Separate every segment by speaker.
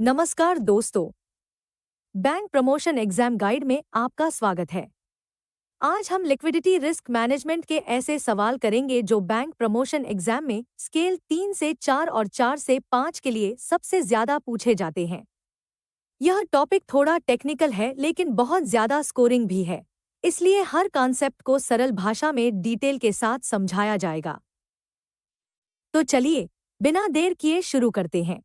Speaker 1: नमस्कार दोस्तों, bank promotion exam guide में आपका स्वागत है। आज हम लिक्विडिटी रिस्क मैनेजमेंट के ऐसे सवाल करेंगे जो बैंक प्रमोशन एग्जाम में स्केल 3 से 4 और 4 से 5 के लिए सबसे ज्यादा पूछे जाते हैं। यह टॉपिक थोड़ा टेक्निकल है लेकिन बहुत ज्यादा स्कोरिंग भी है, इसलिए हर कॉन्सेप्ट को सरल भाषा में डिटेल के साथ समझाया जाएगा। तो चलिए, बिना देर किए शुरू करते हैं।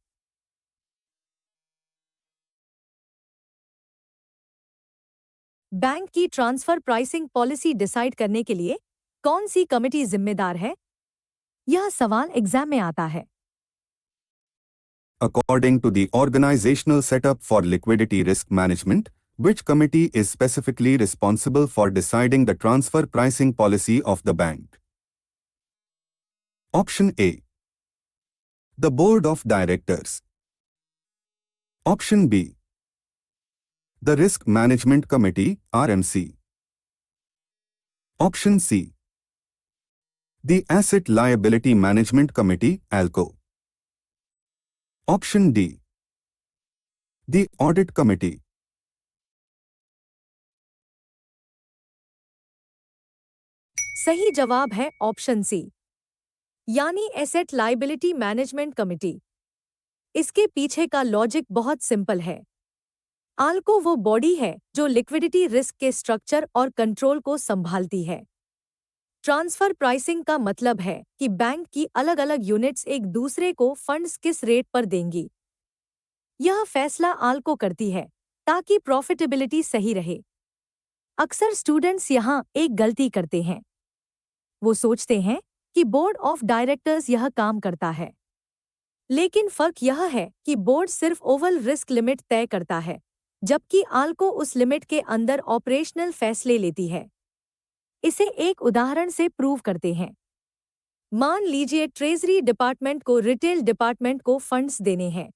Speaker 1: बैंक की ट्रांसफर प्राइसिंग पॉलिसी डिसाइड करने के लिए कौन सी कमेटी जिम्मेदार है? यह सवाल एग्जाम में आता है।
Speaker 2: According to the organizational setup for liquidity risk management, which committee is specifically responsible for deciding the transfer pricing policy of the bank? Option A. The Board of Directors. Option B. The Risk Management Committee, RMC. Option C. The Asset Liability Management Committee, ALCO. Option D. The Audit Committee.
Speaker 1: सही जवाब है option C, यानी asset liability management committee. इसके पीछे का logic बहुत simple है। आल्को वो बॉडी है जो लिक्विडिटी रिस्क के स्ट्रक्चर और कंट्रोल को संभालती है। ट्रांसफर प्राइसिंग का मतलब है कि बैंक की अलग अलग यूनिट्स एक दूसरे को फंड्स किस रेट पर देंगी। यह फैसला आल्को करती है ताकि प्रॉफिटेबिलिटी सही रहे। अक्सर स्टूडेंट्स यहाँ एक गलती करते हैं। वो सोचते हैं कि बोर्ड ऑफ डायरेक्टर्स यह काम करता है, लेकिन फर्क यह है कि बोर्ड सिर्फ ओवल रिस्क लिमिट तय करता है, जबकि आल्को उस लिमिट के अंदर ऑपरेशनल फैसले लेती है। इसे एक उदाहरण से प्रूव करते हैं। मान लीजिए ट्रेजरी डिपार्टमेंट को रिटेल डिपार्टमेंट को फंड्स देने हैं।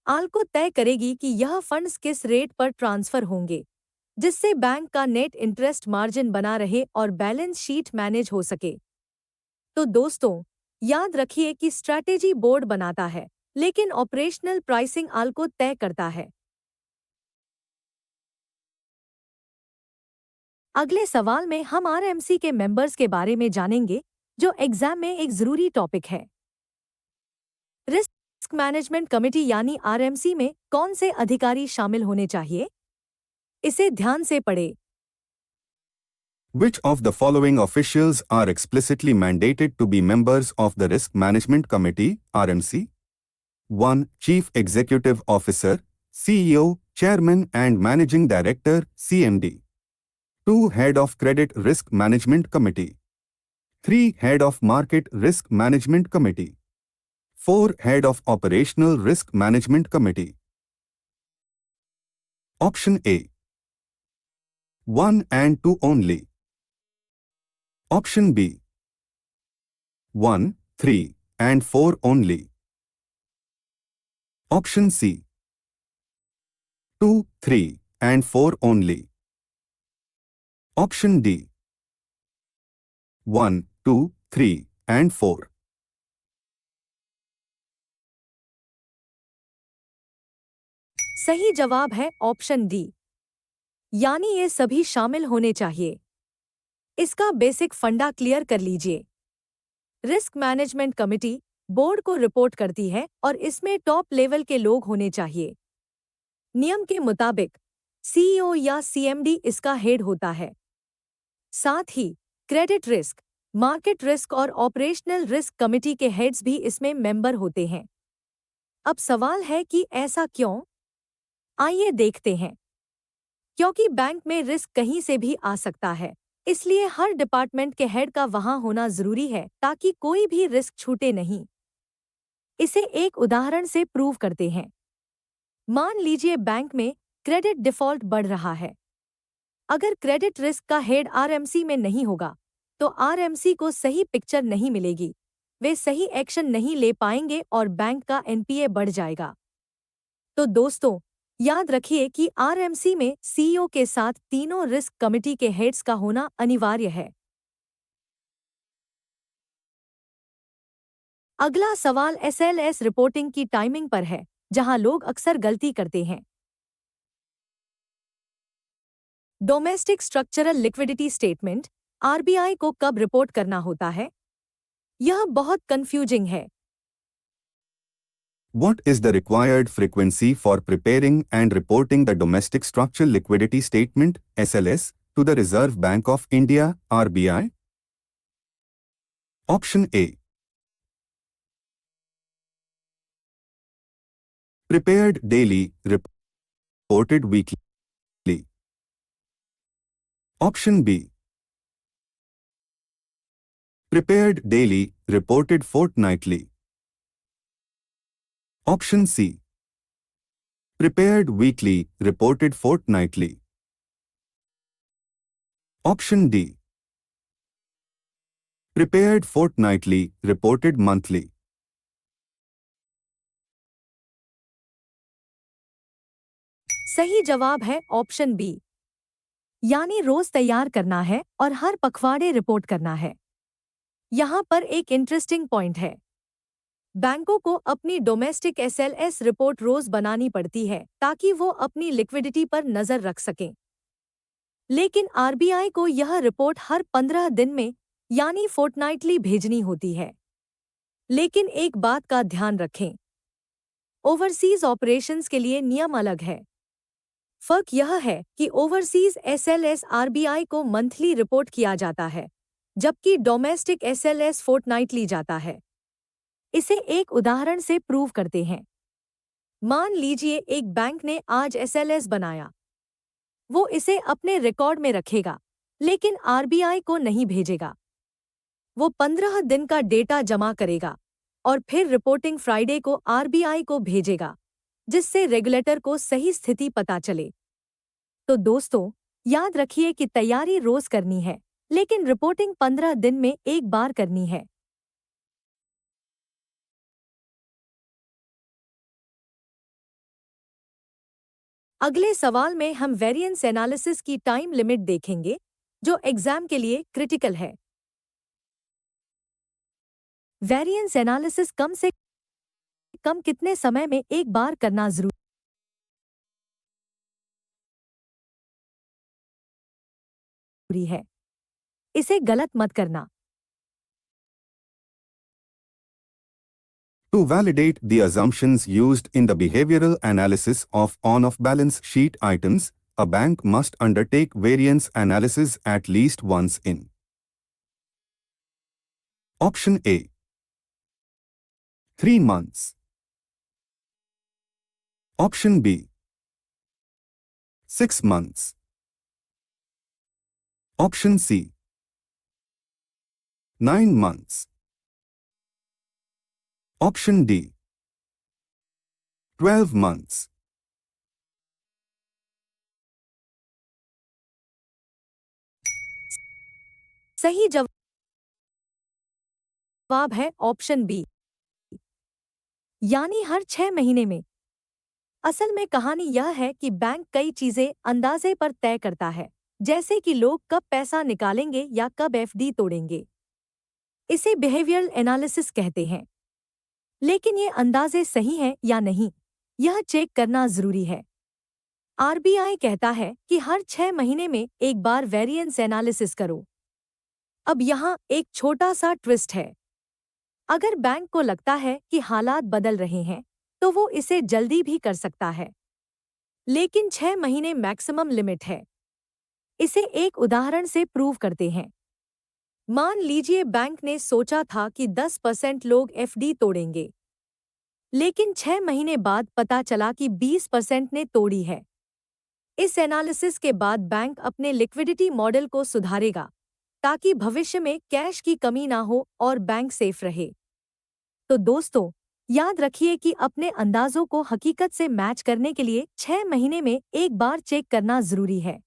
Speaker 1: आल्को तय करेगी कि यह फंड्स किस रेट पर ट्रांसफर होंगे, जिससे बैंक का नेट इंटरेस्ट मार्जिन बना रहे और बैलेंस शीट मैनेज हो सके। तो दोस्तों, याद रखिए कि स्ट्रैटेजी बोर्ड बनाता है, लेकिन ऑपरेशनल प्राइसिंग आल्को तय करता है। अगले सवाल में हम आरएमसी के मेंबर्स के बारे में जानेंगे, जो एग्जाम में एक जरूरी टॉपिक है। रिस्क मैनेजमेंट कमेटी यानी आरएमसी में कौन से अधिकारी शामिल होने चाहिए? इसे ध्यान से पढ़ें।
Speaker 2: Which of the following officials are explicitly mandated to be members of the Risk Management Committee, RMC? 1. Chief Executive Officer, CEO, Chairman and Managing Director, CMD. 2. Head of Credit Risk Management Committee. 3. Head of Market Risk Management Committee. 4. Head of Operational Risk Management Committee. Option A. 1 and 2 only. Option B. 1, 3 and 4 only. Option C. 2, 3 and 4 only. Option D. 1, 2, 3 and 4.
Speaker 1: सही जवाब है option D, यानी ये सभी शामिल होने चाहिए। इसका बेसिक फंडा क्लियर कर लीजिए। रिस्क मैनेजमेंट कमेटी बोर्ड को रिपोर्ट करती है और इसमें टॉप लेवल के लोग होने चाहिए। नियम के मुताबिक सीईओ या सीएमडी इसका हेड होता है। साथ ही क्रेडिट रिस्क, मार्केट रिस्क और ऑपरेशनल रिस्क कमेटी के हेड्स भी इसमें मेंबर होते हैं। अब सवाल है कि ऐसा क्यों? आइए देखते हैं। क्योंकि बैंक में रिस्क कहीं से भी आ सकता है, इसलिए हर डिपार्टमेंट के हेड का वहां होना जरूरी है ताकि कोई भी रिस्क छूटे नहीं। इसे एक उदाहरण से प्रूव करते हैं। मान लीजिए बैंक में क्रेडिट डिफॉल्ट बढ़ रहा है। अगर क्रेडिट रिस्क का हेड आरएमसी में नहीं होगा, तो आरएमसी को सही पिक्चर नहीं मिलेगी, वे सही एक्शन नहीं ले पाएंगे और बैंक का एनपीए बढ़ जाएगा। तो दोस्तों, याद रखिए कि आरएमसी में सीईओ के साथ तीनों रिस्क कमेटी के हेड्स का होना अनिवार्य है। अगला सवाल एसएलएस रिपोर्टिंग की टाइमिंग पर है, जहां लोग अक्सर गलती करते हैं। Domestic structural liquidity statement RBI को कब रिपोर्ट करना होता है? यह बहुत कंफ्यूजिंग है।
Speaker 2: What is the required frequency for preparing and reporting the Domestic Structural Liquidity Statement (SLS) to the Reserve Bank of India (RBI)? Option A. Prepared daily, reported weekly. Option B. Prepared daily, reported fortnightly. Option C. Prepared weekly, reported fortnightly. Option D. Prepared fortnightly, reported monthly.
Speaker 1: सही जवाब है option B, यानी रोज तैयार करना है और हर पखवाड़े report करना है। यहाँ पर एक इंटरेस्टिंग पॉइंट है। बैंकों को अपनी डोमेस्टिक एसएलएस रिपोर्ट रोज बनानी पड़ती है ताकि वो अपनी लिक्विडिटी पर नजर रख सकें। लेकिन आरबीआई को यह रिपोर्ट हर 15 दिन में यानी फोर्टनाइटली भेजनी होती है। लेकिन एक बात का ध्यान रखें, ओवरसीज ऑपरेशंस के लिए नियम अलग है। फर्क यह है कि ओवरसीज एसएलएस आरबीआई को मंथली रिपोर्ट किया जाता है, जबकि डोमेस्टिक एसएलएस फोर्टनाइटली जाता है। इसे एक उदाहरण से प्रूव करते हैं। मान लीजिए एक बैंक ने आज एसएलएस बनाया। वो इसे अपने रिकॉर्ड में रखेगा, लेकिन आरबीआई को नहीं भेजेगा। वो 15 दिन का डेटा जमा करेगा और फिर रिपोर्टिंग फ्राइडे को आरबीआई को भेजेगा, जिससे रेगुलेटर को सही स्थिति पता चले। तो दोस्तों, याद रखिए कि तैयारी रोज करनी है, लेकिन रिपोर्टिंग 15 दिन में एक बार करनी है। अगले सवाल में हम वेरिएंस एनालिसिस की टाइम लिमिट देखेंगे, जो एग्जाम के लिए क्रिटिकल है। वेरिएंस एनालिसिस कम से कम कितने समय में एक बार करना जरूरी है? इसे गलत मत करना।
Speaker 2: To validate the assumptions used in the behavioral analysis of on-off-balance sheet items, a bank must undertake variance analysis at least once in. Option A. 3 months. Option B. 6 months. Option C. 9 months. Option D. 12 months.
Speaker 1: सही जवाब है option B, यानी हर 6 महीने में। असल में कहानी यह है कि बैंक कई चीजें अंदाजे पर तय करता है, जैसे कि लोग कब पैसा निकालेंगे या कब एफडी तोड़ेंगे। इसे बिहेवियरल एनालिसिस कहते हैं। लेकिन ये अंदाजे सही हैं या नहीं, यह चेक करना जरूरी है। आरबीआई कहता है कि हर 6 महीने में एक बार वेरिएंस एनालिसिस करो। अब यहाँ एक छोटा सा ट्विस्ट है। अगर बैंक को लगता है कि हालात बदल रहे हैं, तो वो इसे जल्दी भी कर सकता है। लेकिन 6 महीने मैक्सिमम लिमिट है। इसे एक उदाहरण से प्रूव करते हैं। मान लीजिए बैंक ने सोचा था कि 10% लोग एफडी तोड़ेंगे, लेकिन 6 महीने बाद पता चला कि 20% ने तोड़ी है। इस एनालिसिस के बाद बैंक अपने लिक्विडिटी मॉडल को सुधारेगा, ताकि भविष्य में कैश की कमी ना हो और बैंक सेफ रहे। तो दोस्तों, याद रखिए कि अपने अंदाजों को हकीकत से मैच करने के लिए 6 महीने में एक बार चेक करना जरूरी है।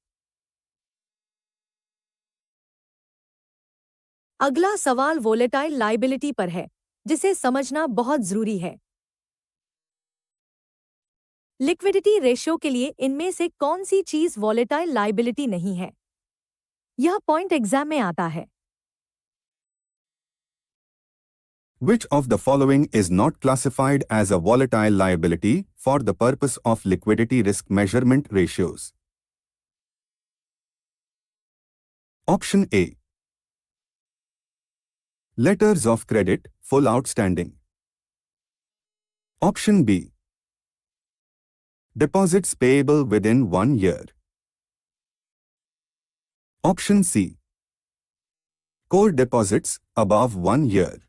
Speaker 1: अगला सवाल वोलेटाइल लायबिलिटी पर है, जिसे समझना बहुत जरूरी है। लिक्विडिटी रेशियो के लिए इनमें से कौन सी चीज वोलेटाइल लायबिलिटी नहीं है? यह पॉइंट एग्जाम में आता है।
Speaker 2: Which of the following is not classified as a volatile liability for the purpose of liquidity risk measurement ratios? Option A. Letters of credit, full outstanding. Option B. Deposits payable within 1 year. Option C. Core deposits above 1 year.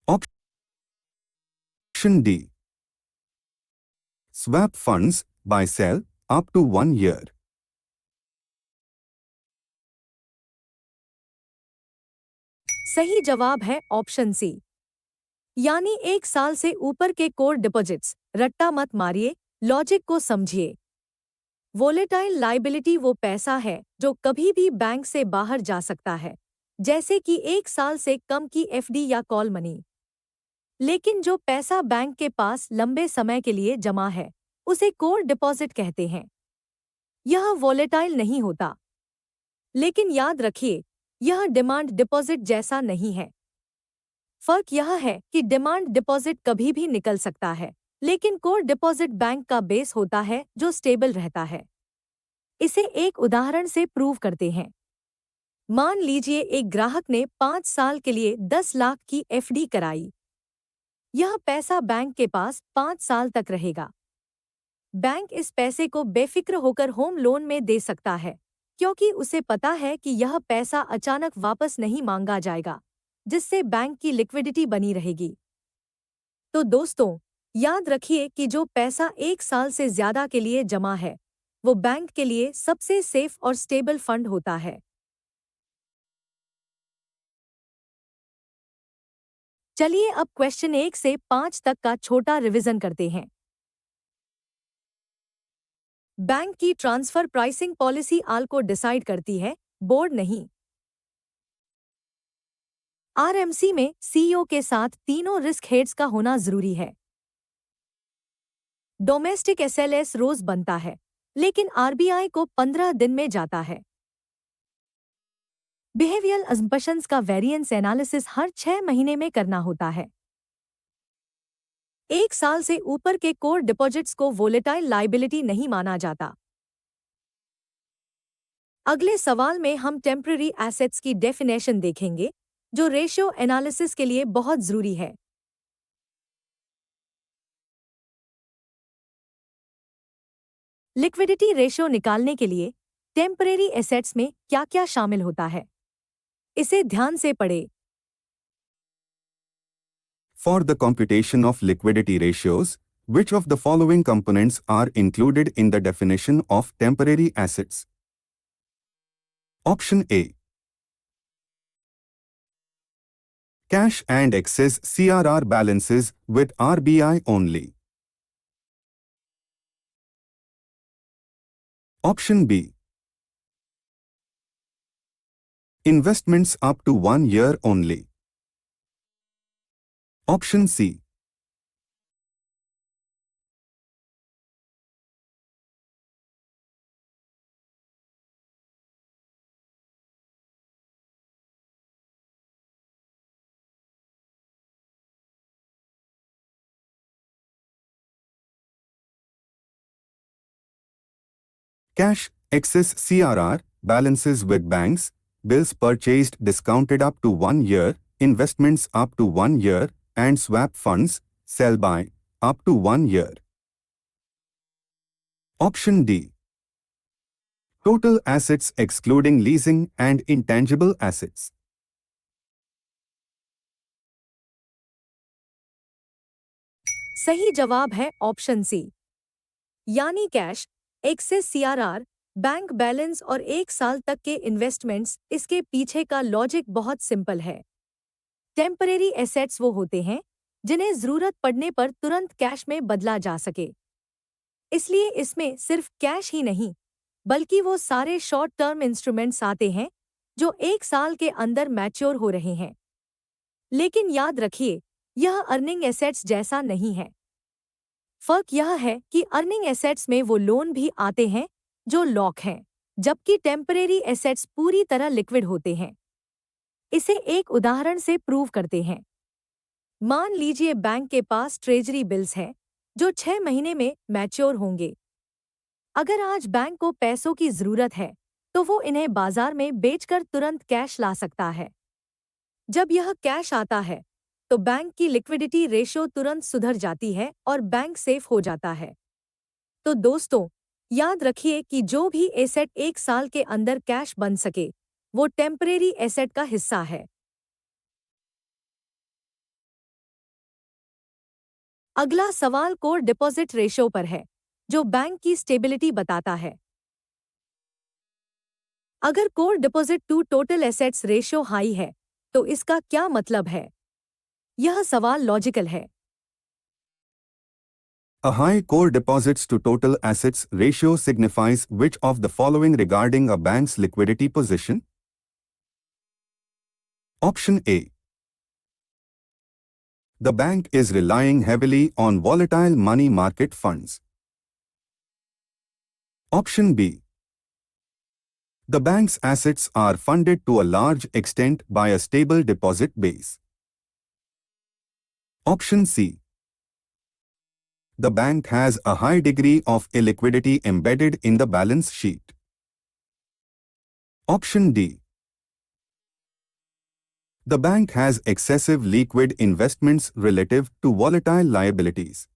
Speaker 2: Option D. Swap funds, buy sell, up to 1 year.
Speaker 1: सही जवाब है option C, यानी 1 साल से ऊपर के core deposits. रट्टा मत मारिए, लॉजिक को समझिए। वोलेटाइल लाइबिलिटी वो पैसा है जो कभी भी बैंक से बाहर जा सकता है, जैसे कि 1 साल से कम की एफडी या कॉल मनी। लेकिन जो पैसा बैंक के पास लंबे समय के लिए जमा है, उसे कोर डिपॉजिट कहते हैं। यह वोलेटाइल नहीं होता। लेकिन याद रखिए, यह डिमांड डिपॉजिट जैसा नहीं है। फर्क यह है कि डिमांड डिपॉजिट कभी भी निकल सकता है, लेकिन कोर डिपॉजिट बैंक का बेस होता है जो स्टेबल रहता है। इसे एक उदाहरण से प्रूव करते हैं। मान लीजिए एक ग्राहक ने 5 साल के लिए 10 लाख की एफडी कराई। यह पैसा बैंक के पास 5 साल तक रहेगा। बैंक इस पैसे को बेफिक्र होकर होम लोन में दे सकता है, क्योंकि उसे पता है कि यह पैसा अचानक वापस नहीं मांगा जाएगा, जिससे बैंक की लिक्विडिटी बनी रहेगी। तो दोस्तों, याद रखिए कि जो पैसा 1 साल से ज्यादा के लिए जमा है, वो बैंक के लिए सबसे सेफ और स्टेबल फंड होता है। चलिए अब क्वेश्चन 1 से 5 तक का छोटा रिवीजन करते हैं। बैंक की ट्रांसफर प्राइसिंग पॉलिसी आल को डिसाइड करती है, बोर्ड नहीं। आरएमसी में सीईओ के साथ तीनों रिस्क हेड्स का होना जरूरी है। डोमेस्टिक एसएलएस रोज बनता है, लेकिन आरबीआई को 15 दिन में जाता है। बिहेवियरल असम्पशंस का वेरिएंस एनालिसिस हर 6 महीने में करना होता है। 1 साल से ऊपर के कोर डिपॉजिट्स को वोलेटाइल लाइबिलिटी नहीं माना जाता। अगले सवाल में हम टेम्पररी एसेट्स की डेफिनेशन देखेंगे, जो रेशियो एनालिसिस के लिए बहुत जरूरी है। लिक्विडिटी रेशियो निकालने के लिए टेम्परेरी एसेट्स में क्या-क्या शामिल होता है, इसे ध्यान से पढ़ें।
Speaker 2: For the computation of liquidity ratios, which of the following components are included in the definition of temporary assets? Option A. Cash and excess CRR balances with RBI only. Option B. Investments up to 1 year only. Option C. Cash, excess CRR, balances with banks, bills purchased discounted up to 1 year, investments up to 1 year, and swap funds, sell by, up to 1 year. Option D. Total assets excluding leasing and intangible assets.
Speaker 1: सही जवाब है option C, यानी cash, excess CRR, bank balance और 1 साल तक के investments. इसके पीछे का लॉजिक बहुत सिंपल है। टेम्परेरी एसेट्स वो होते हैं जिन्हें जरूरत पड़ने पर तुरंत कैश में बदला जा सके। इसलिए इसमें सिर्फ कैश ही नहीं, बल्कि वो सारे शॉर्ट टर्म इंस्ट्रूमेंट्स आते हैं जो 1 साल के अंदर मैच्योर हो रहे हैं। लेकिन याद रखिए, यह अर्निंग एसेट्स जैसा नहीं है। फर्क यह है कि अर्निंग एसेट्स में वो लोन भी आते हैं जो लॉक हैं, जबकि टेम्परेरी एसेट्स पूरी तरह लिक्विड होते हैं। इसे एक उदाहरण से प्रूव करते हैं। मान लीजिए बैंक के पास ट्रेजरी बिल्स हैं जो 6 महीने में मैच्योर होंगे। अगर आज बैंक को पैसों की जरूरत है तो वो इन्हें बाजार में बेचकर तुरंत कैश ला सकता है। जब यह कैश आता है तो बैंक की लिक्विडिटी रेशो तुरंत सुधर जाती है और बैंक सेफ हो जाता है। तो दोस्तों, याद रखिए कि जो भी एसेट 1 साल के अंदर कैश बन सके वो टेम्परेरी एसेट का हिस्सा है। अगला सवाल कोर डिपॉजिट रेशो पर है, जो बैंक की स्टेबिलिटी बताता है। अगर core deposit to total assets ratio high है तो इसका क्या मतलब है? यह सवाल लॉजिकल है।
Speaker 2: A high core deposits to total assets ratio signifies which of the following regarding a bank's liquidity position? Option A. The bank is relying heavily on volatile money market funds. Option B. The bank's assets are funded to a large extent by a stable deposit base. Option C. The bank has a high degree of illiquidity embedded in the balance sheet. Option D. The bank has excessive liquid investments relative to volatile liabilities.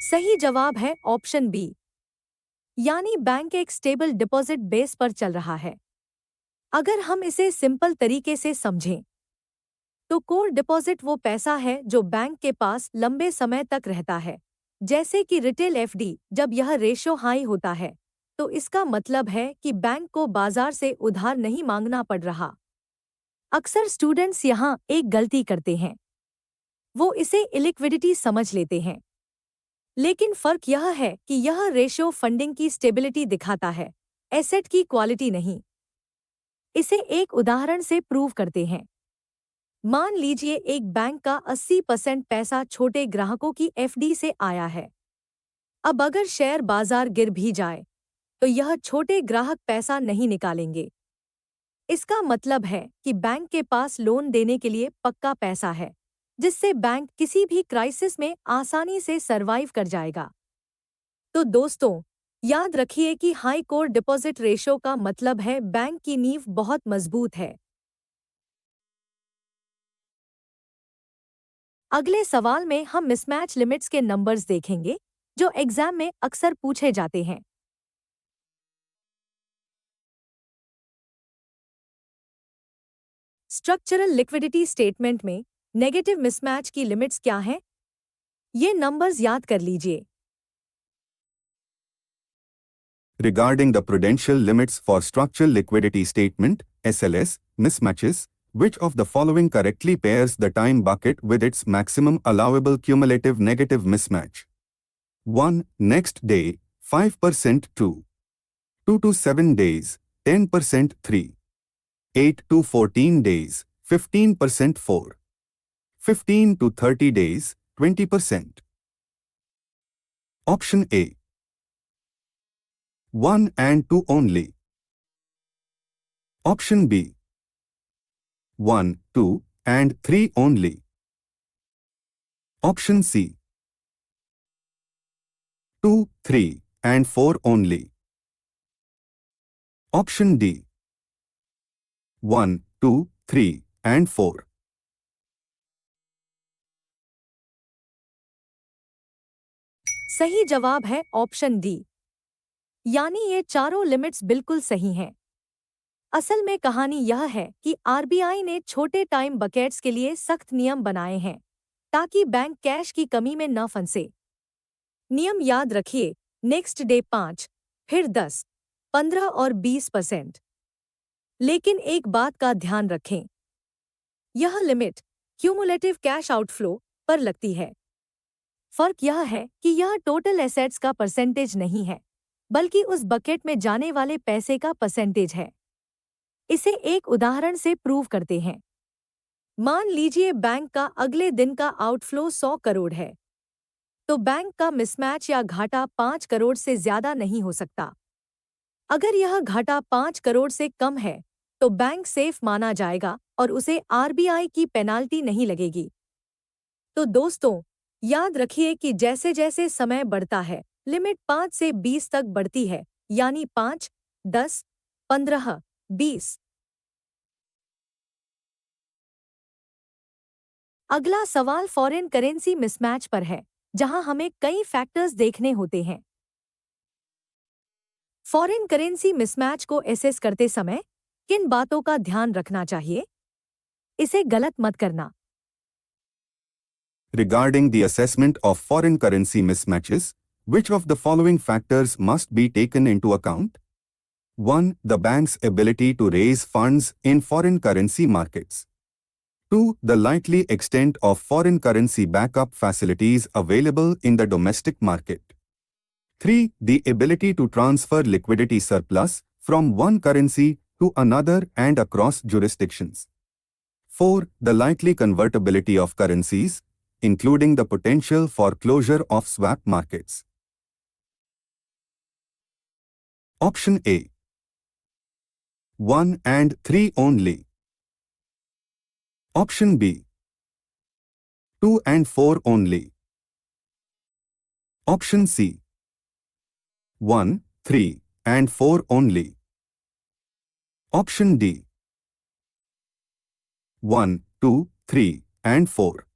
Speaker 1: सही जवाब है option B, यानी bank एक stable deposit base पर चल रहा है। अगर हम इसे सिंपल तरीके से समझें तो कोर डिपॉजिट वो पैसा है जो बैंक के पास लंबे समय तक रहता है, जैसे कि रिटेल एफडी। जब यह रेशो हाई होता है तो इसका मतलब है कि बैंक को बाजार से उधार नहीं मांगना पड़ रहा। अक्सर स्टूडेंट्स यहाँ एक गलती करते हैं, वो इसे इलिक्विडिटी समझ लेते हैं। लेकिन फर्क यह है कि यह रेशो फंडिंग की स्टेबिलिटी दिखाता है, एसेट की क्वालिटी नहीं। इसे एक उदाहरण से प्रूव करते हैं। मान लीजिए एक बैंक का 80% पैसा छोटे ग्राहकों की एफडी से आया है। अब अगर शेयर बाजार गिर भी जाए तो यह छोटे ग्राहक पैसा नहीं निकालेंगे। इसका मतलब है कि बैंक के पास लोन देने के लिए पक्का पैसा है, जिससे बैंक किसी भी क्राइसिस में आसानी से सरवाइव कर जाएगा। तो दोस्तों, याद रखिए कि हाई कोर डिपॉजिट रेशो का मतलब है बैंक की नींव बहुत मजबूत है। अगले सवाल में हम मिसमैच लिमिट्स के नंबर्स देखेंगे, जो एग्जाम में अक्सर पूछे जाते हैं। स्ट्रक्चरल लिक्विडिटी स्टेटमेंट में नेगेटिव मिसमैच की लिमिट्स क्या हैं? ये नंबर्स याद कर लीजिए।
Speaker 2: Regarding the prudential limits for structural liquidity statement, SLS, mismatches, which of the following correctly pairs the time bucket with its maximum allowable cumulative negative mismatch? 1. Next day, 5% 2. 2 to 7 days, 10% 3. 8 to 14 days, 15% 4. 15 to 30 days, 20%. Option A. 1 and 2 only. Option B. 1, 2, and 3 only. Option C. 2, 3, and 4 only. Option D. 1, 2, 3, and 4.
Speaker 1: सही जवाब है option D, यानी ये चारों limits बिल्कुल सही हैं। असल में कहानी यह है कि आरबीआई ने छोटे टाइम बकेट्स के लिए सख्त नियम बनाए हैं ताकि बैंक कैश की कमी में न फंसे। नियम याद रखिए, नेक्स्ट डे 5, फिर 10, 15 और 20%। लेकिन एक बात का ध्यान रखें, यह लिमिट क्यूमुलेटिव कैश आउटफ्लो पर लगती है। फर्क यह है कि यह टोटल एसेट्स का परसेंटेज नहीं है, बल्कि उस बकेट में जाने वाले पैसे का परसेंटेज है। इसे एक उदाहरण से प्रूव करते हैं। मान लीजिए बैंक का अगले दिन का आउटफ्लो 100 करोड़ है, तो बैंक का मिसमैच या घाटा 5 करोड़ से ज्यादा नहीं हो सकता। अगर यह घाटा 5 करोड़ से कम है तो बैंक सेफ माना जाएगा और उसे आरबीआई की पेनाल्टी नहीं लगेगी। तो दोस्तों, याद रखिए कि जैसे जैसे समय बढ़ता है, लिमिट 5 से 20 तक बढ़ती है, यानी 5, 10, 15, 20। अगला सवाल फॉरेन करेंसी मिसमैच पर है, जहां हमें कई फैक्टर्स देखने होते हैं। फॉरेन करेंसी मिसमैच को एसेस करते समय किन बातों का ध्यान रखना चाहिए? इसे गलत मत करना।
Speaker 2: Regarding the assessment of foreign currency mismatches, which of the following factors must be taken into account? 1. The bank's ability to raise funds in foreign currency markets. 2. The likely extent of foreign currency backup facilities available in the domestic market. 3. The ability to transfer liquidity surplus from one currency to another and across jurisdictions. 4. The likely convertibility of currencies, including the potential for closure of swap markets. Option A. 1 and 3 only. Option B. 2 and 4 only. Option C. 1, 3 and 4 only. Option D. 1, 2, 3 and 4.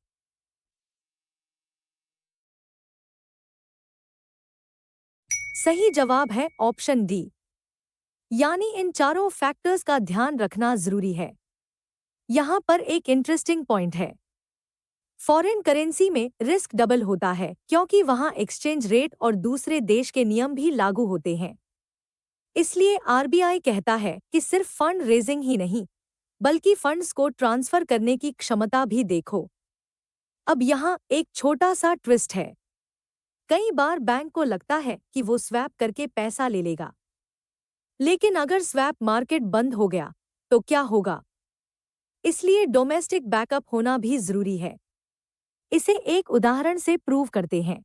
Speaker 1: सही जवाब है option D, यानी इन चारों factors का ध्यान रखना जरूरी है। यहाँ पर एक इंटरेस्टिंग पॉइंट है। फॉरेन करेंसी में रिस्क डबल होता है क्योंकि वहाँ एक्सचेंज रेट और दूसरे देश के नियम भी लागू होते हैं। इसलिए आरबीआई कहता है कि सिर्फ फंड रेजिंग ही नहीं, बल्कि फंड्स को ट्रांसफर करने की क्षमता भी देखो। अब यहाँ एक छोटा सा ट्विस्ट है। कई बार बैंक को लगता है कि वो स्वैप करके पैसा ले लेगा, लेकिन अगर स्वैप मार्केट बंद हो गया तो क्या होगा? इसलिए डोमेस्टिक बैकअप होना भी जरूरी है। इसे एक उदाहरण से प्रूव करते हैं।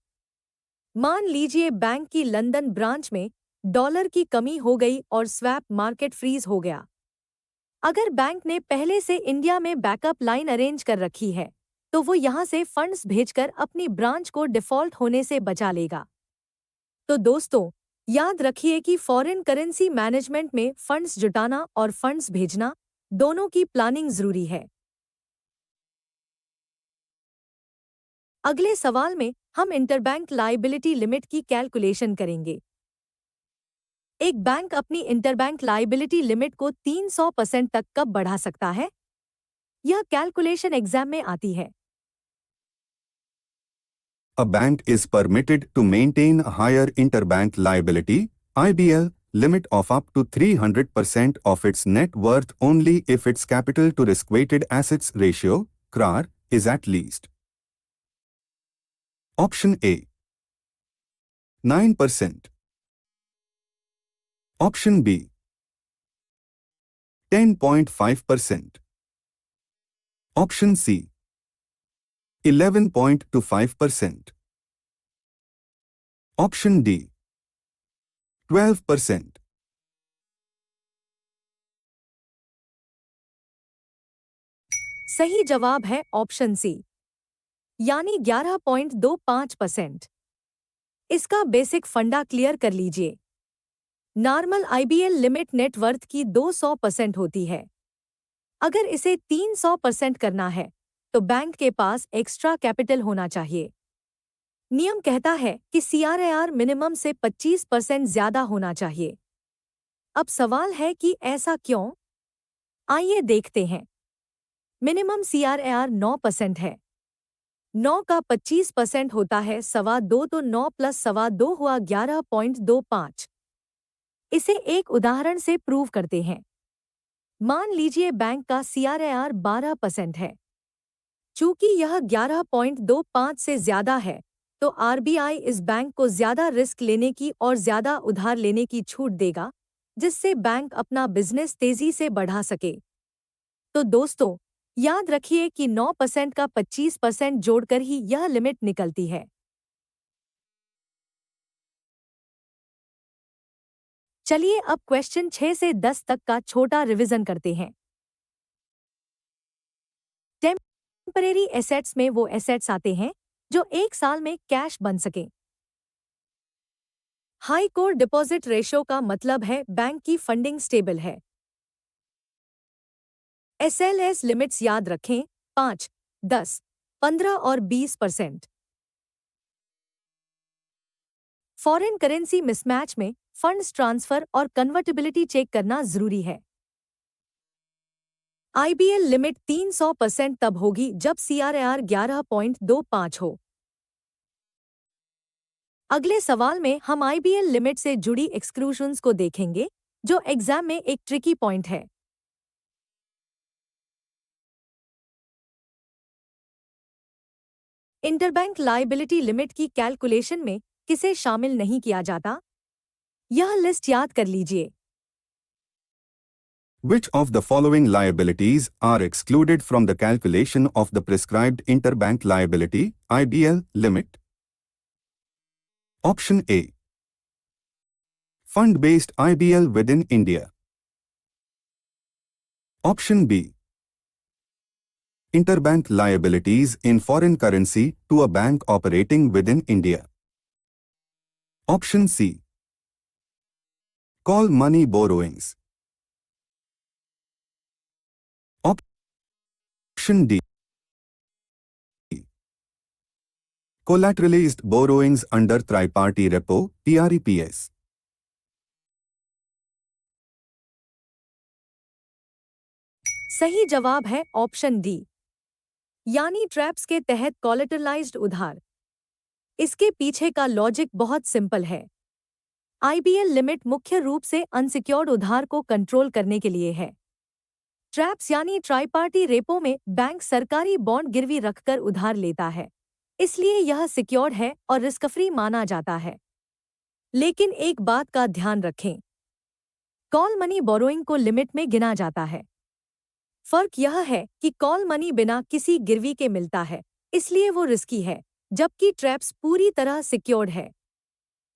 Speaker 1: मान लीजिए बैंक की लंदन ब्रांच में डॉलर की कमी हो गई और स्वैप मार्केट फ्रीज हो गया। अगर बैंक ने पहले से इंडिया में बैकअप लाइन अरेंज कर रखी है, तो वो यहाँ से फंड्स भेजकर अपनी ब्रांच को डिफॉल्ट होने से बचा लेगा। तो दोस्तों, याद रखिए कि फॉरेन करेंसी मैनेजमेंट में फंड्स जुटाना और फंड्स भेजना दोनों की प्लानिंग जरूरी है। अगले सवाल में हम इंटरबैंक लायबिलिटी लिमिट की कैलकुलेशन करेंगे। एक बैंक अपनी इंटरबैंक लायबिलिटी लिमिट को 300% तक कब बढ़ा सकता है? यह कैलकुलेशन एग्जाम में आती है।
Speaker 2: A bank is permitted to maintain a higher interbank liability (IBL) limit of up to 300% of its net worth only if its capital to risk-weighted assets ratio (CRAR) is at least. Option A. 9%. Option B. 10.5%. Option C. 11.25%. Option D. 12%.
Speaker 1: सही जवाब है option C, यानी 11.25%। इसका basic फंडा clear कर लीजिए। Normal IBL limit net worth की 200% होती है। अगर इसे 300% करना है तो बैंक के पास एक्स्ट्रा कैपिटल होना चाहिए। नियम कहता है कि सीआरएआर मिनिमम से 25% ज्यादा होना चाहिए। अब सवाल है कि ऐसा क्यों? आइए देखते हैं। मिनिमम सीआरएआर 9% है। 9 का 25% होता है 2.25, तो 9 प्लस 2.25 हुआ 11.25। इसे एक उदाहरण से प्रूव करते हैं। मान लीजिए बैंक का सीआरएआर 12% है। चूंकि यह 11.25 से ज्यादा है, तो आरबीआई इस बैंक को ज्यादा रिस्क लेने की और ज्यादा उधार लेने की छूट देगा, जिससे बैंक अपना बिजनेस तेजी से बढ़ा सके। तो दोस्तों, याद रखिए कि 9% का 25% जोड़कर ही यह लिमिट निकलती है। चलिए अब क्वेश्चन 6 से 10 तक का छोटा रिवीजन करते हैं। टेम्परेरी एसेट्स में वो एसेट्स आते हैं जो 1 साल में कैश बन सके। हाई कोर डिपॉजिट रेशो का मतलब है बैंक की फंडिंग स्टेबल है। एसएलएस लिमिट्स याद रखें 5, 10, 15 और 20%। फॉरेन करेंसी मिसमैच में फंड्स ट्रांसफर और कन्वर्टिबिलिटी चेक करना जरूरी है। आईबीएल लिमिट 300% तब होगी जब सीआरआर 11.25 हो। अगले सवाल में हम आईबीएल लिमिट से जुड़ी एक्सक्लूजन्स को देखेंगे, जो एग्जाम में एक ट्रिकी पॉइंट है। इंटरबैंक लायबिलिटी लिमिट की कैलकुलेशन में किसे शामिल नहीं किया जाता? यह लिस्ट याद कर लीजिए।
Speaker 2: Which of the following liabilities are excluded from the calculation of the prescribed interbank liability (IBL) limit? Option A. Fund-based IBL within India. Option B. Interbank liabilities in foreign currency to a bank operating within India. Option C. Call money borrowings. Option D. Collateralized borrowings under triparty repo (TREPS).
Speaker 1: सही जवाब है option D, यानी traps के तहत कोलेटरलाइज्ड उधार। इसके पीछे का लॉजिक बहुत सिंपल है। आईबीएल लिमिट मुख्य रूप से अनसिक्योर्ड उधार को कंट्रोल करने के लिए है। ट्रैप्स यानी ट्राइपार्टी रेपो में बैंक सरकारी बॉन्ड गिरवी रखकर उधार लेता है, इसलिए यह सिक्योर्ड है और रिस्क फ्री माना जाता है। लेकिन एक बात का ध्यान रखें, कॉल मनी बोरोइंग को लिमिट में गिना जाता है। फर्क यह है कि कॉल मनी बिना किसी गिरवी के मिलता है, इसलिए वो रिस्की है, जबकि ट्रैप्स पूरी तरह सिक्योर्ड है।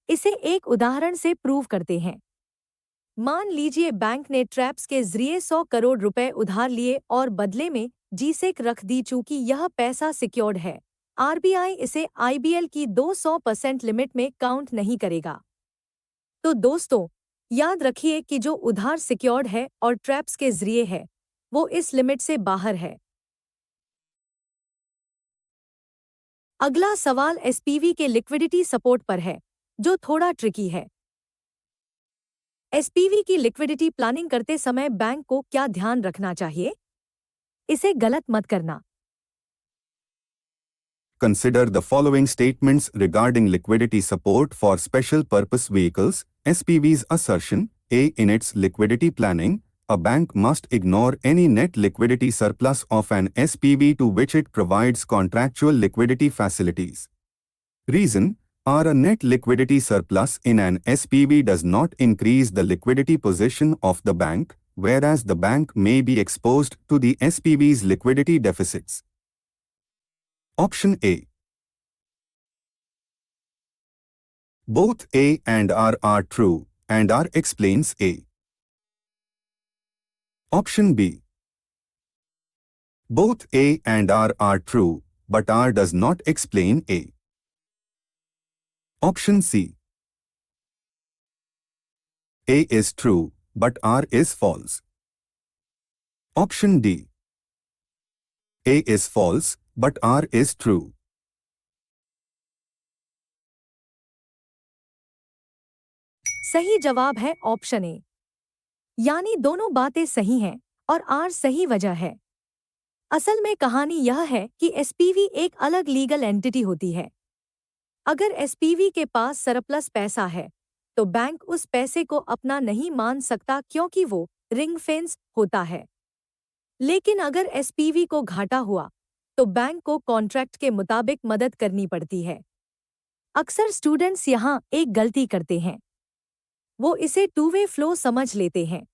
Speaker 1: इसे एक उदाहरण से प्रूव करते हैं। मान लीजिए बैंक ने ट्रैप्स के जरिए 100 करोड़ रुपए उधार लिए और बदले में जीसेक रख दी। चूंकि यह पैसा सिक्योर्ड है, आरबीआई इसे आईबीएल की 200% लिमिट में काउंट नहीं करेगा। तो दोस्तों, याद रखिए कि जो उधार सिक्योर्ड है और ट्रैप्स के जरिए है, वो इस लिमिट से बाहर है। अगला सवाल एसपीवी के लिक्विडिटी सपोर्ट पर है, जो थोड़ा ट्रिकी है। एसपीवी की लिक्विडिटी प्लानिंग करते समय बैंक को क्या ध्यान रखना चाहिए? इसे गलत मत करना।
Speaker 2: Consider the following statements regarding liquidity support for special purpose vehicles, SPV's assertion. A. In its liquidity planning, a bank must ignore any net liquidity surplus of an SPV to which it provides contractual liquidity facilities. Reason: a net liquidity surplus in an SPV does not increase the liquidity position of the bank, whereas the bank may be exposed to the SPV's liquidity deficits. Option A. Both A and R are true, and R explains A. Option B. Both A and R are true, but R does not explain A. Option C. A is true, but R is false. Option D. A is false, but R is true.
Speaker 1: सही जवाब है option A, यानी दोनों बातें सही हैं और are सही वजह है। असल में कहानी यह है कि एसपीवी एक अलग लीगल एंटिटी होती है। अगर एसपीवी के पास सरप्लस पैसा है, तो बैंक उस पैसे को अपना नहीं मान सकता क्योंकि वो रिंग फेंस होता है। लेकिन अगर एसपीवी को घाटा हुआ, तो बैंक को कॉन्ट्रैक्ट के मुताबिक मदद करनी पड़ती है। अक्सर स्टूडेंट्स यहाँ एक गलती करते हैं, वो इसे टू वे फ्लो समझ लेते हैं।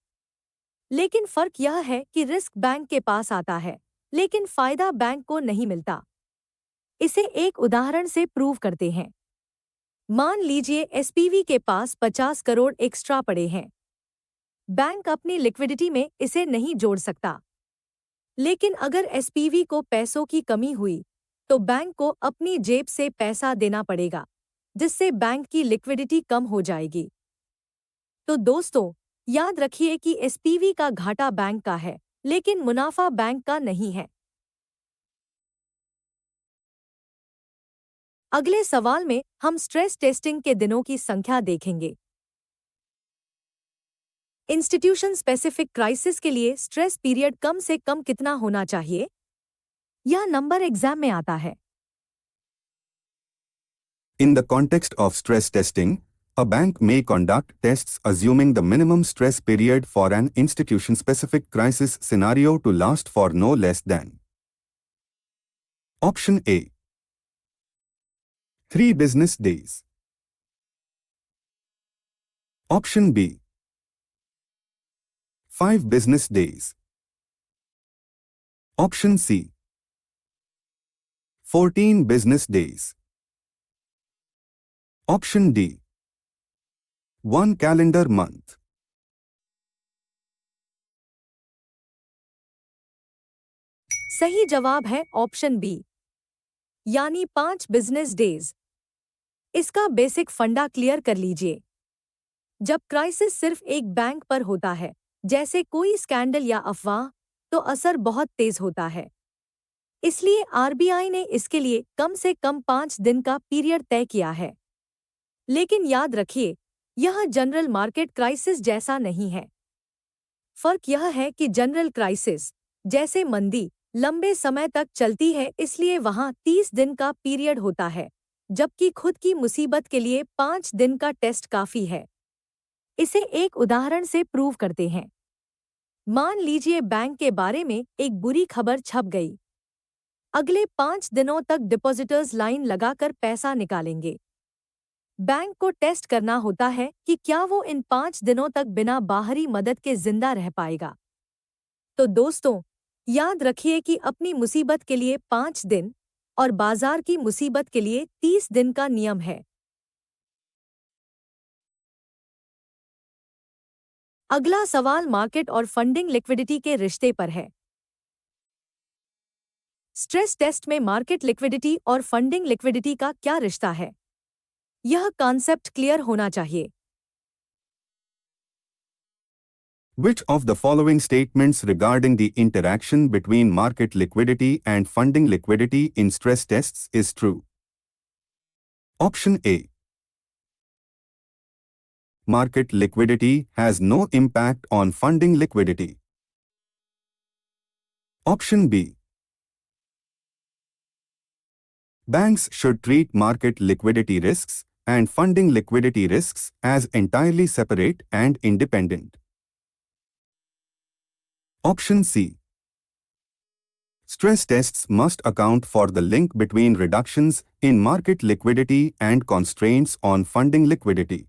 Speaker 1: लेकिन फर्क यह है कि रिस्क बैंक के पास आता है, लेकिन फायदा बैंक को नहीं मिलता। इसे एक उदाहरण से प्रूव करते हैं। मान लीजिए एसपीवी के पास 50 करोड़ एक्स्ट्रा पड़े हैं। बैंक अपनी लिक्विडिटी में इसे नहीं जोड़ सकता। लेकिन अगर एसपीवी को पैसों की कमी हुई, तो बैंक को अपनी जेब से पैसा देना पड़ेगा, जिससे बैंक की लिक्विडिटी कम हो जाएगी। तो दोस्तों, याद रखिए कि एसपीवी का घाटा बैंक का है, लेकिन मुनाफा बैंक का नहीं है। अगले सवाल में हम स्ट्रेस टेस्टिंग के दिनों की संख्या देखेंगे। इंस्टीट्यूशन स्पेसिफिक क्राइसिस के लिए स्ट्रेस पीरियड कम से कम कितना होना चाहिए? यह नंबर एग्जाम में आता है।
Speaker 2: In the context of stress testing, a bank may conduct tests assuming the minimum stress period for an institution-specific crisis scenario to last for no less than Option A 3 business days. Option B 5 business days. Option C 14 business days. Option D 1 calendar month.
Speaker 1: सही जवाब है option B, यानी 5 business days. इसका basic फंडा clear कर लीजिए। जब crisis सिर्फ एक बैंक पर होता है, जैसे कोई स्कैंडल या अफवाह, तो असर बहुत तेज होता है। इसलिए आरबीआई ने इसके लिए कम से कम 5 दिन का पीरियड तय किया है। लेकिन याद रखिए, यह जनरल मार्केट क्राइसिस जैसा नहीं है। फर्क यह है कि जनरल क्राइसिस, जैसे मंदी, लंबे समय तक चलती है, इसलिए वहां 30 दिन का पीरियड होता है, जबकि खुद की मुसीबत के लिए 5 दिन का टेस्ट काफी है। इसे एक उदाहरण से प्रूव करते हैं। मान लीजिए बैंक के बारे में एक बुरी खबर छप गई। अगले 5 दिनों तक डिपॉजिटर्स लाइन लगाकर पैसा निकालेंगे। बैंक को टेस्ट करना होता है कि क्या वो इन 5 दिनों तक बिना बाहरी मदद के जिंदा रह पाएगा। तो दोस्तों, याद रखिए कि अपनी मुसीबत के लिए 5 दिन और बाजार की मुसीबत के लिए 30 दिन का नियम है। अगला सवाल मार्केट और फंडिंग लिक्विडिटी के रिश्ते पर है। स्ट्रेस टेस्ट में मार्केट लिक्विडिटी और फंडिंग लिक्विडिटी का क्या रिश्ता है? यह कॉन्सेप्ट क्लियर होना चाहिए।
Speaker 2: Which of the following statements regarding the interaction between market liquidity and funding liquidity in stress tests is true? Option A. Market liquidity has no impact on funding liquidity. Option B. Banks should treat market liquidity risks and funding liquidity risks as entirely separate and independent. Option C. Stress tests must account for the link between reductions in market liquidity and constraints on funding liquidity.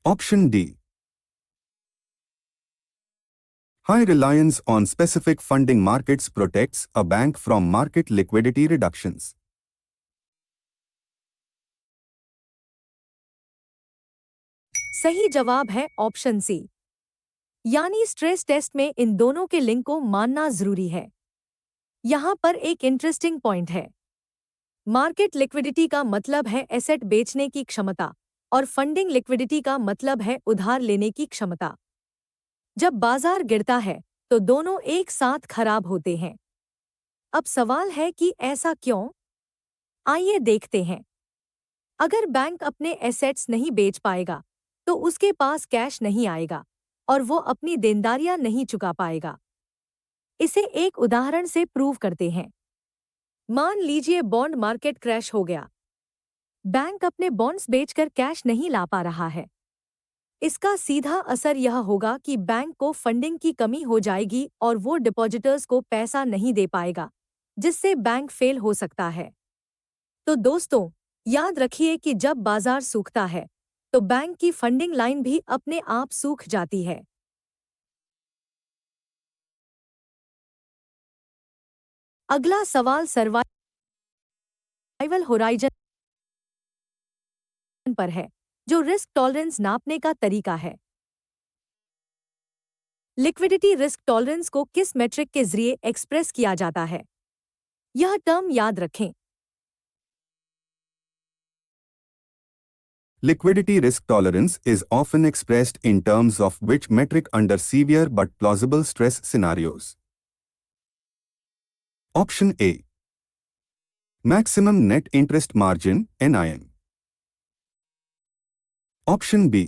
Speaker 2: Option D. High reliance on specific funding markets protects a bank from market liquidity reductions.
Speaker 1: सही जवाब है option C, यानी stress test में इन दोनों के link को मानना जरूरी है। यहाँ पर एक इंटरेस्टिंग पॉइंट है। मार्केट लिक्विडिटी का मतलब है एसेट बेचने की क्षमता, और फंडिंग लिक्विडिटी का मतलब है उधार लेने की क्षमता। जब बाजार गिरता है, तो दोनों एक साथ खराब होते हैं। अब सवाल है कि ऐसा क्यों? आइए देखते हैं। अगर बैंक अपने एसेट्स नहीं बेच पाएगा, तो उसके पास कैश नहीं आएगा और वो अपनी देनदारियां नहीं चुका पाएगा। इसे एक उदाहरण से प्रूव करते हैं। मान लीजिए बॉन्ड मार्केट क्रैश हो गया। बैंक अपने बॉन्ड्स बेचकर कैश नहीं ला पा रहा है। इसका सीधा असर यह होगा कि बैंक को फंडिंग की कमी हो जाएगी और वो डिपॉजिटर्स को पैसा नहीं दे पाएगा, जिससे बैंक फेल हो सकता है। तो दोस्तों, याद रखिए कि जब बाजार सूखता है, तो बैंक की फंडिंग लाइन भी अपने आप सूख जाती है। अगला सवाल सर्वाइवल होराइजन पर है, जो रिस्क टॉलरेंस नापने का तरीका है। लिक्विडिटी रिस्क टॉलरेंस को किस मेट्रिक के जरिए एक्सप्रेस किया जाता है? यह टर्म याद रखें।
Speaker 2: Liquidity risk tolerance is often expressed in terms of which metric under severe but plausible stress scenarios. Option A. Maximum net interest margin, NIM. Option B.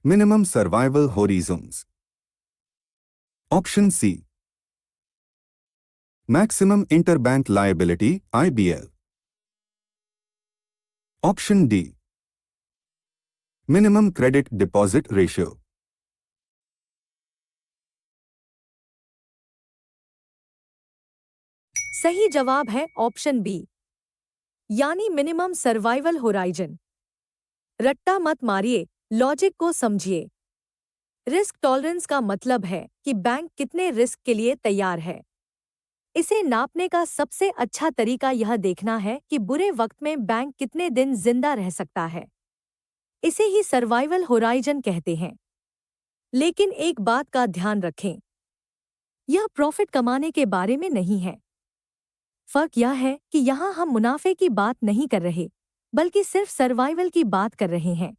Speaker 2: Minimum survival horizons. Option C. Maximum interbank liability, IBL. Option D. Minimum credit deposit ratio.
Speaker 1: सही जवाब है option B, यानी minimum survival horizon. रट्टा मत मारिए, logic को समझिए। Risk tolerance का मतलब है कि बैंक कितने रिस्क के लिए तैयार है। इसे नापने का सबसे अच्छा तरीका यह देखना है कि बुरे वक्त में बैंक कितने दिन जिंदा रह सकता है। इसे ही सर्वाइवल होराइजन कहते हैं। लेकिन एक बात का ध्यान रखें, यह प्रॉफिट कमाने के बारे में नहीं है। फर्क यह है कि यहाँ हम मुनाफे की बात नहीं कर रहे, बल्कि सिर्फ सर्वाइवल की बात कर रहे हैं।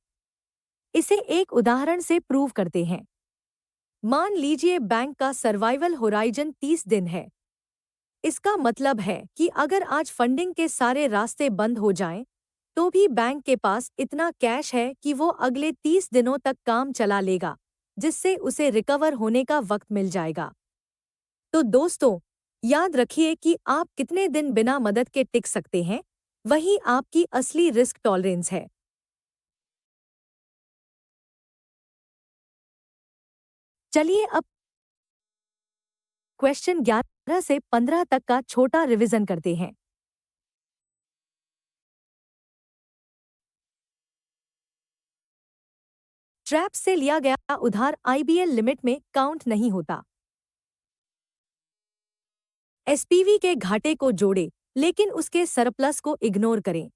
Speaker 1: इसे एक उदाहरण से प्रूव करते हैं। मान लीजिए बैंक का सर्वाइवल होराइजन 30 दिन है। इसका मतलब है कि अगर आज फंडिंग के सारे रास्ते बंद हो जाएं, तो भी बैंक के पास इतना कैश है कि वो अगले 30 दिनों तक काम चला लेगा, जिससे उसे रिकवर होने का वक्त मिल जाएगा। तो दोस्तों, याद रखिए कि आप कितने दिन बिना मदद के टिक सकते हैं, वही आपकी असली रिस्क टॉलरेंस है। चलिए अब क्वेश्चन 11 से 15 तक का छोटा रिवीजन करते हैं। ट्रैप से लिया गया उधार आईबीएल लिमिट में काउंट नहीं होता। एसपीवी के घाटे को जोड़े, लेकिन उसके सरप्लस को इग्नोर करें।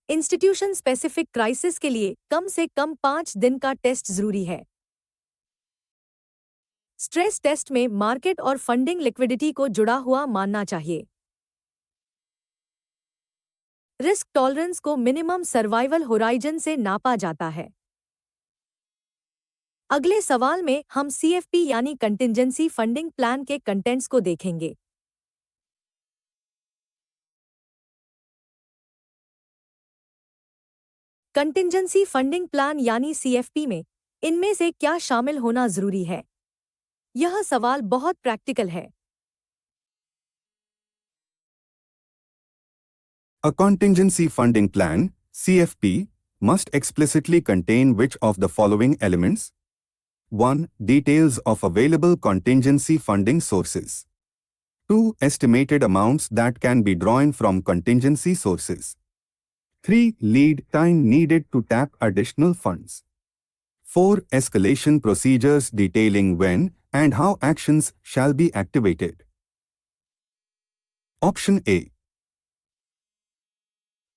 Speaker 1: इंस्टीट्यूशन स्पेसिफिक क्राइसिस के लिए कम से कम 5 दिन का टेस्ट जरूरी है। स्ट्रेस टेस्ट में मार्केट और फंडिंग लिक्विडिटी को जुड़ा हुआ मानना चाहिए। रिस्क टॉलरेंस को मिनिमम सर्वाइवल होराइजन से नापा जाता है। अगले सवाल में हम सीएफपी यानी कंटिंजेंसी फंडिंग प्लान के कंटेंट्स को देखेंगे। कंटिंजेंसी फंडिंग प्लान यानी सीएफपी में इनमें से क्या शामिल होना जरूरी है? यह सवाल बहुत प्रैक्टिकल है।
Speaker 2: A contingency funding plan, CFP, must explicitly contain which of the following elements? 1. Details of available contingency funding sources. 2. Estimated amounts that can be drawn from contingency sources. 3. Lead time needed to tap additional funds. 4. Escalation procedures detailing when and how actions shall be activated. Option A.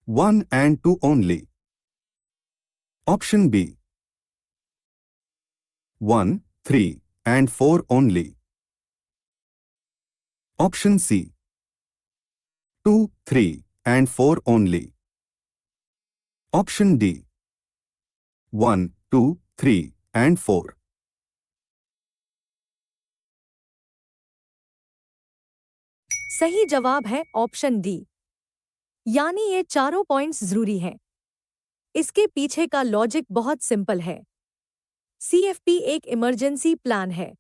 Speaker 2: 1 and 2 only. Option B. 1, 3, and 4 only. Option C. 2, 3, and 4 only. Option D. 1, 2, 3, and 4.
Speaker 1: सही जवाब है option D, यानी ये चारों points जरूरी हैं। इसके पीछे का लॉजिक बहुत सिंपल है। सीएफपी एक इमरजेंसी प्लान है।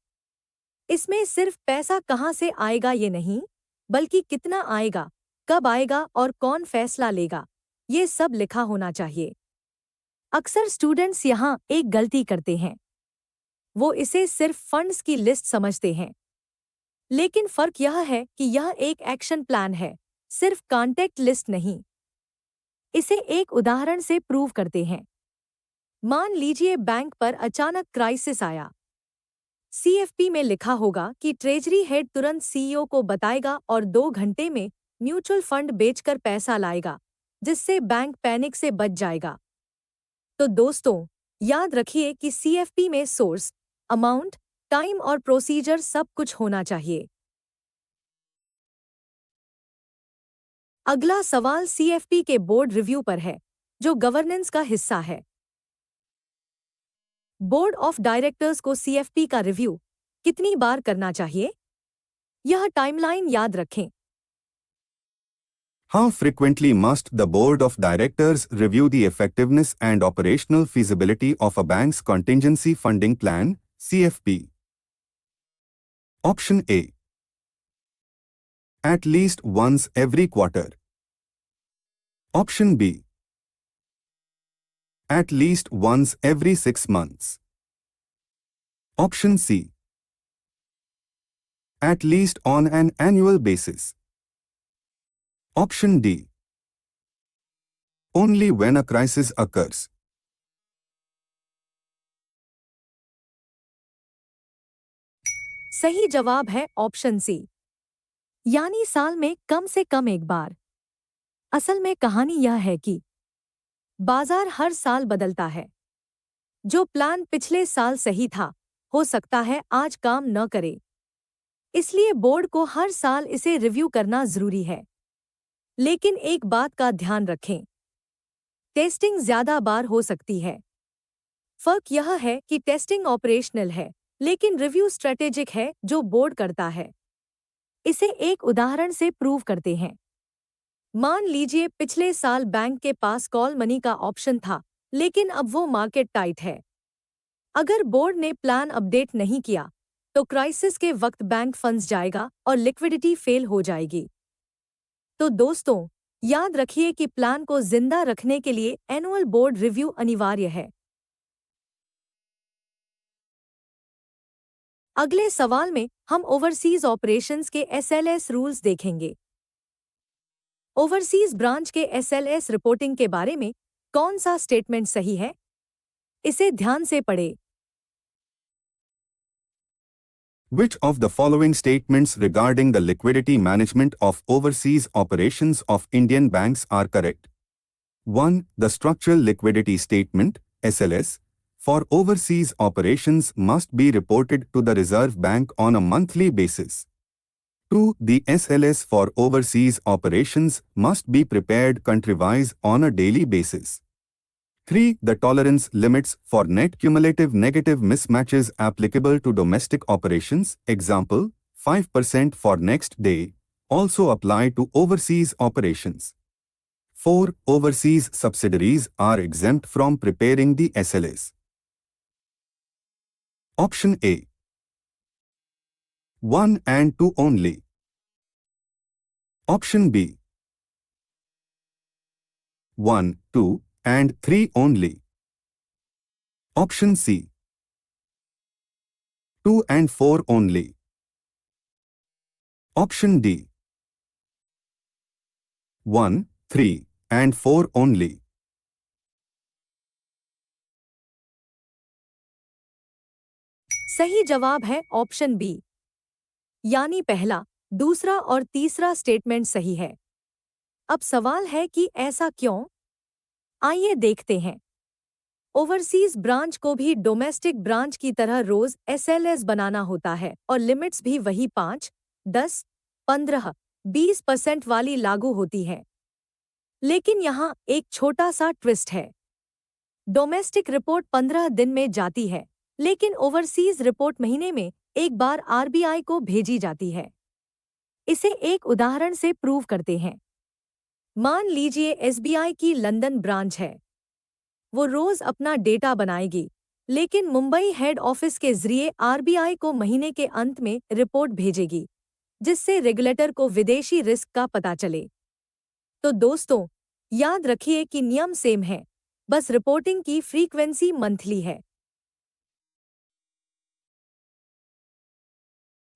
Speaker 1: इसमें सिर्फ पैसा कहां से आएगा ये नहीं, बल्कि कितना आएगा, कब आएगा और कौन फैसला लेगा, ये सब लिखा होना चाहिए। अक्सर स्टूडेंट्स यहाँ एक गलती करते हैं। वो इसे सिर्फ फंड्स की लिस्ट समझते हैं। लेकिन फर्क यह है कि यह एक एक्शन प्लान है, सिर्फ कॉन्टैक्ट लिस्ट नहीं। इसे एक उदाहरण से प्रूव करते हैं। मान लीजिए बैंक पर अचानक क्राइसिस आया। सीएफपी में लिखा होगा कि ट्रेजरी हेड तुरंत सीईओ को बताएगा और 2 घंटे में म्यूचुअल फंड बेचकर पैसा लाएगा, जिससे बैंक पैनिक से बच जाएगा। तो दोस्तों, याद रखिए कि सीएफपी में सोर्स, अमाउंट, टाइम और प्रोसीजर सब कुछ होना चाहिए। अगला सवाल सीएफपी के बोर्ड रिव्यू पर है, जो गवर्नेंस का हिस्सा है। बोर्ड ऑफ डायरेक्टर्स को सीएफपी का रिव्यू कितनी बार करना चाहिए? यह टाइमलाइन याद रखें।
Speaker 2: How frequently must the board of directors review the effectiveness and operational feasibility of a bank's contingency funding plan, CFP? Option A. At least once every quarter. Option B. At least once every 6 months. Option C. At least on an annual basis. Option D. Only when a crisis occurs.
Speaker 1: सही जवाब है option C, यानी साल में कम से कम एक बार। असल में कहानी यह है कि बाजार हर साल बदलता है। जो प्लान पिछले साल सही था, हो सकता है आज काम न करे। इसलिए बोर्ड को हर साल इसे रिव्यू करना जरूरी है। लेकिन एक बात का ध्यान रखें, टेस्टिंग ज्यादा बार हो सकती है। फर्क यह है कि टेस्टिंग ऑपरेशनल है, लेकिन रिव्यू स्ट्रेटेजिक है, जो बोर्ड करता है। इसे एक उदाहरण से प्रूव करते हैं। मान लीजिए पिछले साल बैंक के पास कॉल मनी का ऑप्शन था, लेकिन अब वो मार्केट टाइट है। अगर बोर्ड ने प्लान अपडेट नहीं किया, तो क्राइसिस के वक्त बैंक फंस जाएगा और लिक्विडिटी फेल हो जाएगी। तो दोस्तों, याद रखिए कि प्लान को जिंदा रखने के लिए एनुअल बोर्ड रिव्यू अनिवार्य है। अगले सवाल में हम ओवरसीज ऑपरेशंस के एसएलएस रूल्स देखेंगे। ओवरसीज ब्रांच के एसएलएस रिपोर्टिंग के बारे में कौन सा स्टेटमेंट सही है? इसे ध्यान से पढ़ें।
Speaker 2: Which of the following statements regarding the liquidity management of overseas operations of Indian banks are correct? 1. The structural liquidity statement, SLS, for overseas operations must be reported to the Reserve Bank on a monthly basis. 2. The SLS for overseas operations must be prepared country-wise on a daily basis. 3. The tolerance limits for net cumulative negative mismatches applicable to domestic operations, example, 5% for next day, also apply to overseas operations. 4. Overseas subsidiaries are exempt from preparing the SLS. Option A. 1 and 2 only. Option B. 1, 2, and 3 only. Option C. 2 and 4 only. Option D. 1, 3, and 4 only.
Speaker 1: सही जवाब है option B, यानी पहला, दूसरा और तीसरा statement सही है। अब सवाल है कि ऐसा क्यों? आइए देखते हैं। ओवरसीज ब्रांच को भी डोमेस्टिक ब्रांच की तरह रोज एसएलएस बनाना होता है और लिमिट्स भी वही 5, 10, 15, 20% वाली लागू होती है। लेकिन यहाँ एक छोटा सा ट्विस्ट है। डोमेस्टिक रिपोर्ट 15 दिन में जाती है, लेकिन ओवरसीज रिपोर्ट महीने में एक बार आरबीआई को भेजी जाती है। इसे एक उदाहरण से प्रूव करते हैं। मान लीजिए एसबीआई की लंदन ब्रांच है। वो रोज अपना डेटा बनाएगी, लेकिन मुंबई हेड ऑफिस के जरिए आरबीआई को महीने के अंत में रिपोर्ट भेजेगी, जिससे रेगुलेटर को विदेशी रिस्क का पता चले। तो दोस्तों, याद रखिए कि नियम सेम है, बस रिपोर्टिंग की फ्रीक्वेंसी मंथली है।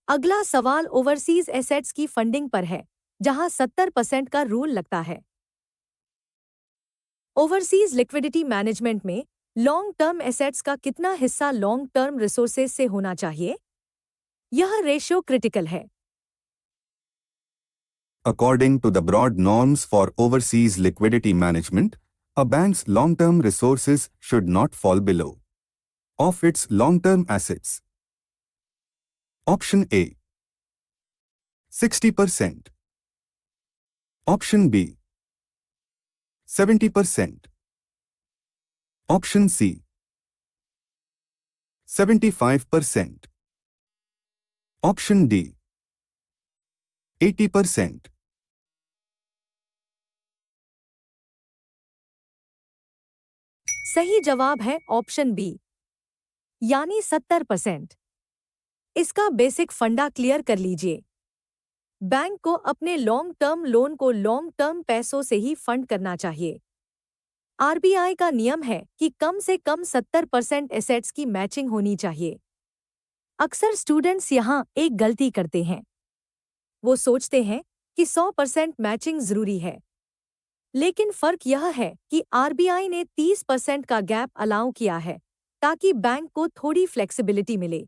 Speaker 1: अगला सवाल ओवरसीज एसेट्स की फंडिंग पर है, जहां 70% का रूल लगता है। ओवरसीज लिक्विडिटी मैनेजमेंट में लॉन्ग टर्म एसेट्स का कितना हिस्सा लॉन्ग टर्म रिसोर्सेज से होना चाहिए? यह रेशियो क्रिटिकल है।
Speaker 2: according to the broad norms for overseas liquidity management, a bank's long-term resources should not fall below of its long-term assets. Option A 60%. Option B 70%. Option C 75%. Option D 80%.
Speaker 1: सही जवाब है option B, यानी 70%। इसका basic फंडा clear कर लीजिए। Bank को अपने लॉन्ग टर्म लोन को लॉन्ग टर्म पैसों से ही फंड करना चाहिए। आरबीआई का नियम है कि कम से कम 70% एसेट्स की मैचिंग होनी चाहिए। अक्सर स्टूडेंट्स यहाँ एक गलती करते हैं। वो सोचते हैं कि 100% मैचिंग जरूरी है, लेकिन फर्क यह है कि आरबीआई ने 30% का गैप अलाउ किया है ताकि बैंक को थोड़ी फ्लेक्सिबिलिटी मिले।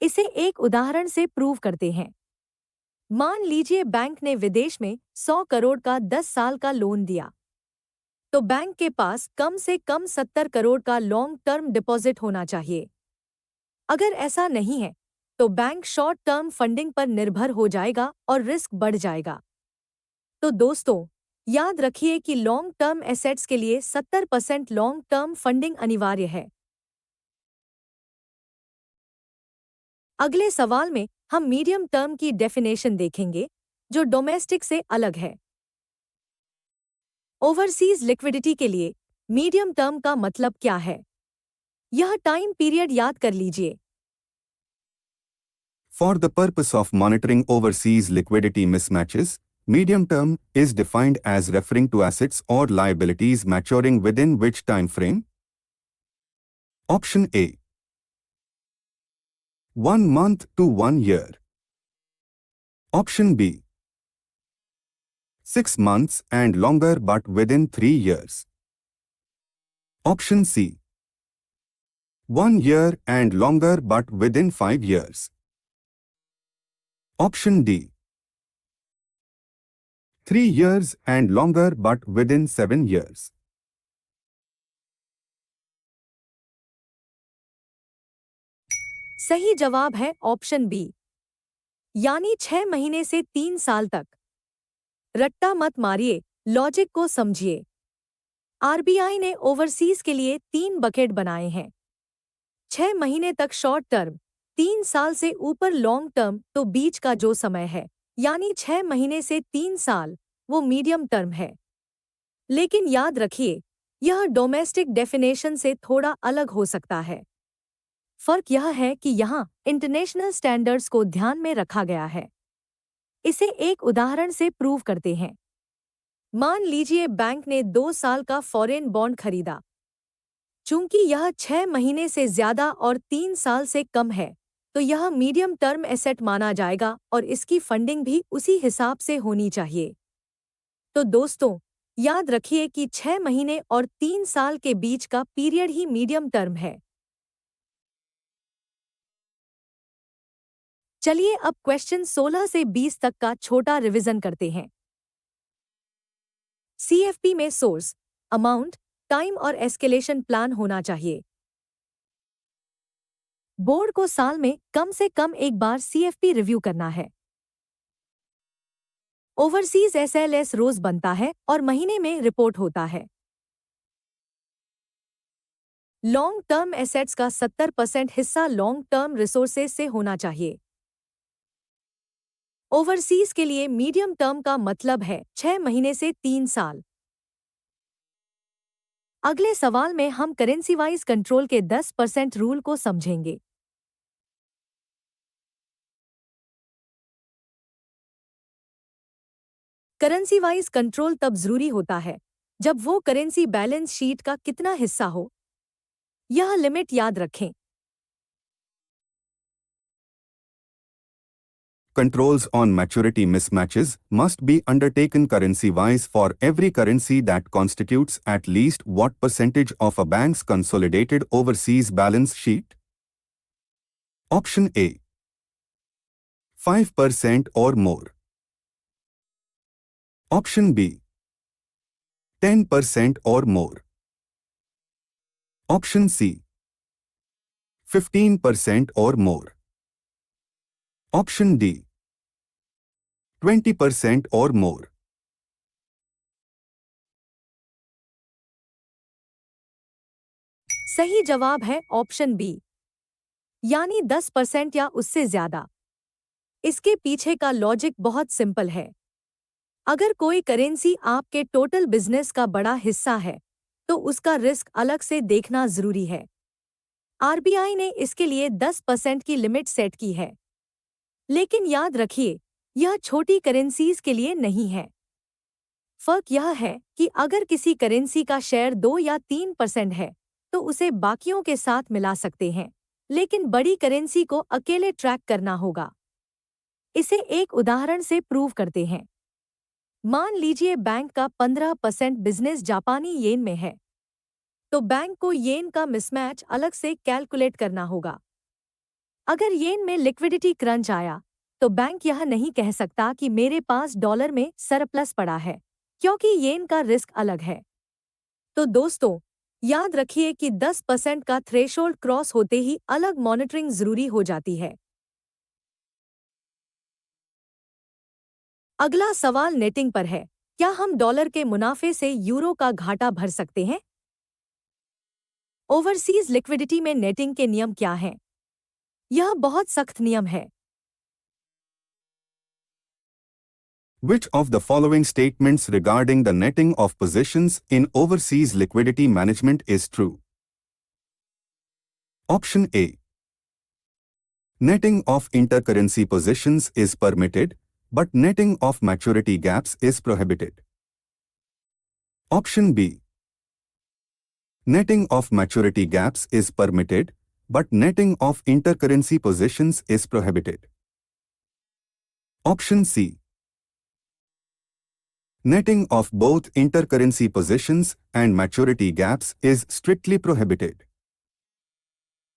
Speaker 1: इसे एक उदाहरण से प्रूव करते हैं। मान लीजिए बैंक ने विदेश में 100 करोड़ का 10 साल का लोन दिया, तो बैंक के पास कम से कम 70 करोड़ का लॉन्ग टर्म डिपॉजिट होना चाहिए। अगर ऐसा नहीं है, तो बैंक शॉर्ट टर्म फंडिंग पर निर्भर हो जाएगा और रिस्क बढ़ जाएगा। तो दोस्तों, याद रखिए कि लॉन्ग टर्म एसेट्स के लिए 70% लॉन्ग टर्म फंडिंग अनिवार्य है। अगले सवाल में हम मीडियम टर्म की डेफिनेशन देखेंगे, जो डोमेस्टिक से अलग है। ओवरसीज लिक्विडिटी के लिए मीडियम टर्म का मतलब क्या है? यह टाइम पीरियड याद कर लीजिए।
Speaker 2: For the purpose of monitoring overseas liquidity mismatches, medium term is defined as referring to assets or liabilities maturing within which time frame? Option A 1 month to 1 year. Option B 6 months and longer but within 3 years. Option C 1 year and longer but within 5 years. Option D 3 years and longer but within 7 years.
Speaker 1: सही जवाब है option B, यानी 6 महीने से 3 साल तक। रट्टा मत मारिए, लॉजिक को समझिए। आरबीआई ने ओवरसीज के लिए 3 बकेट बनाए हैं। 6 महीने तक शॉर्ट टर्म, 3 साल से ऊपर लॉन्ग टर्म, तो बीच का जो समय है, यानी 6 महीने से 3 साल, वो मीडियम टर्म है। लेकिन याद रखिए, यह डोमेस्टिक डेफिनेशन से थोड़ा अलग हो सकता है। फर्क यह है कि यहाँ इंटरनेशनल स्टैंडर्ड्स को ध्यान में रखा गया है। इसे एक उदाहरण से प्रूव करते हैं। मान लीजिए बैंक ने 2 साल का फॉरेन बॉन्ड खरीदा। चूंकि यह 6 महीने से ज्यादा और 3 साल से कम है, तो यह मीडियम टर्म एसेट माना जाएगा और इसकी फंडिंग भी उसी हिसाब से होनी चाहिए। तो दोस्तों, याद रखिए कि 6 महीने और 3 साल के बीच का पीरियड ही मीडियम टर्म है। चलिए अब क्वेश्चन 16 से 20 तक का छोटा रिवीजन करते हैं। सीएफपी में सोर्स, अमाउंट, टाइम और एस्केलेशन प्लान होना चाहिए। बोर्ड को साल में कम से कम एक बार सीएफपी रिव्यू करना है। ओवरसीज एसएलएस रोज बनता है और महीने में रिपोर्ट होता है। लॉन्ग टर्म एसेट्स का 70% हिस्सा लॉन्ग टर्म रिसोर्सेज से होना चाहिए। ओवरसीज के लिए मीडियम टर्म का मतलब है 6 महीने से 3 साल। अगले सवाल में हम करेंसी वाइज कंट्रोल के 10% रूल को समझेंगे। करेंसी वाइज कंट्रोल तब जरूरी होता है जब वो करेंसी बैलेंस शीट का कितना हिस्सा हो। यह लिमिट याद रखें।
Speaker 2: Controls on maturity mismatches must be undertaken currency-wise for every currency that constitutes at least what percentage of a bank's consolidated overseas balance sheet? Option A 5% or more. Option B, 10% or more. Option C, 15% or more. Option D, 20% or more.
Speaker 1: सही जवाब है option B, यानी 10% या उससे ज्यादा। इसके पीछे का लॉजिक बहुत सिंपल है। अगर कोई करेंसी आपके टोटल बिजनेस का बड़ा हिस्सा है, तो उसका रिस्क अलग से देखना जरूरी है। आरबीआई ने इसके लिए 10% की लिमिट सेट की है। लेकिन याद रखिए, यह छोटी करेंसीज के लिए नहीं है। फर्क यह है कि अगर किसी करेंसी का शेयर 2 या 3% है, तो उसे बाकियों के साथ मिला सकते हैं, लेकिन बड़ी करेंसी को अकेले ट्रैक करना होगा। इसे एक उदाहरण से प्रूव करते हैं। मान लीजिए बैंक का 15% बिजनेस जापानी येन में है, तो बैंक को येन का मिसमैच अलग से कैलकुलेट करना होगा। अगर येन में लिक्विडिटी क्रंच आया, तो बैंक यह नहीं कह सकता कि मेरे पास डॉलर में सरप्लस पड़ा है, क्योंकि येन का रिस्क अलग है। तो दोस्तों, याद रखिए कि 10% का थ्रेशोल्ड क्रॉस होते ही अलग मॉनिटरिंग जरूरी हो जाती है। अगला सवाल नेटिंग पर है। क्या हम डॉलर के मुनाफे से यूरो का घाटा भर सकते हैं? ओवरसीज लिक्विडिटी में नेटिंग के नियम क्या हैं? यह बहुत सख्त नियम है।
Speaker 2: Which of the following statements regarding the netting of positions in overseas liquidity management is true? Option A, netting of intercurrency positions is permitted, but netting of maturity gaps is prohibited. Option B, netting of maturity gaps is permitted, but netting of intercurrency positions is prohibited. Option C, netting of both intercurrency positions and maturity gaps is strictly prohibited.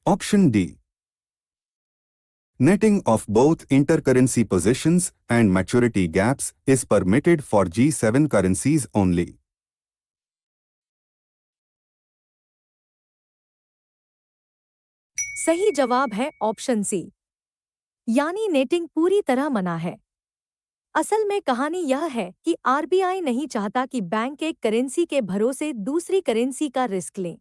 Speaker 2: Option D, netting of both intercurrency positions and maturity gaps is permitted for G7 currencies only.
Speaker 1: सही जवाब है option C, यानी netting पूरी तरह मना है। असल में कहानी यह है कि आरबीआई नहीं चाहता कि बैंक एक करेंसी के भरोसे दूसरी करेंसी का रिस्क लें।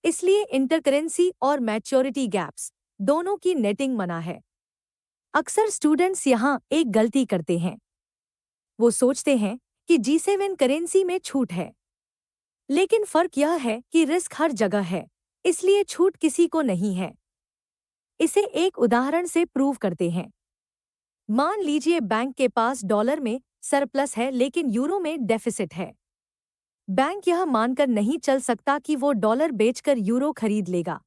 Speaker 1: इसलिए इंटरकरेंसी और मैच्योरिटी गैप्स दोनों की नेटिंग मना है। अक्सर स्टूडेंट्स यहाँ एक गलती करते हैं। वो सोचते हैं कि G7 करेंसी में छूट है, लेकिन फर्क यह है कि रिस्क हर जगह है, इसलिए छूट किसी को नहीं है। इसे एक उदाहरण से प्रूव करते हैं। मान लीजिए बैंक के पास डॉलर में सरप्लस है लेकिन यूरो में डेफिसिट है। बैंक यह मानकर नहीं चल सकता कि वो डॉलर बेचकर यूरो खरीद लेगा,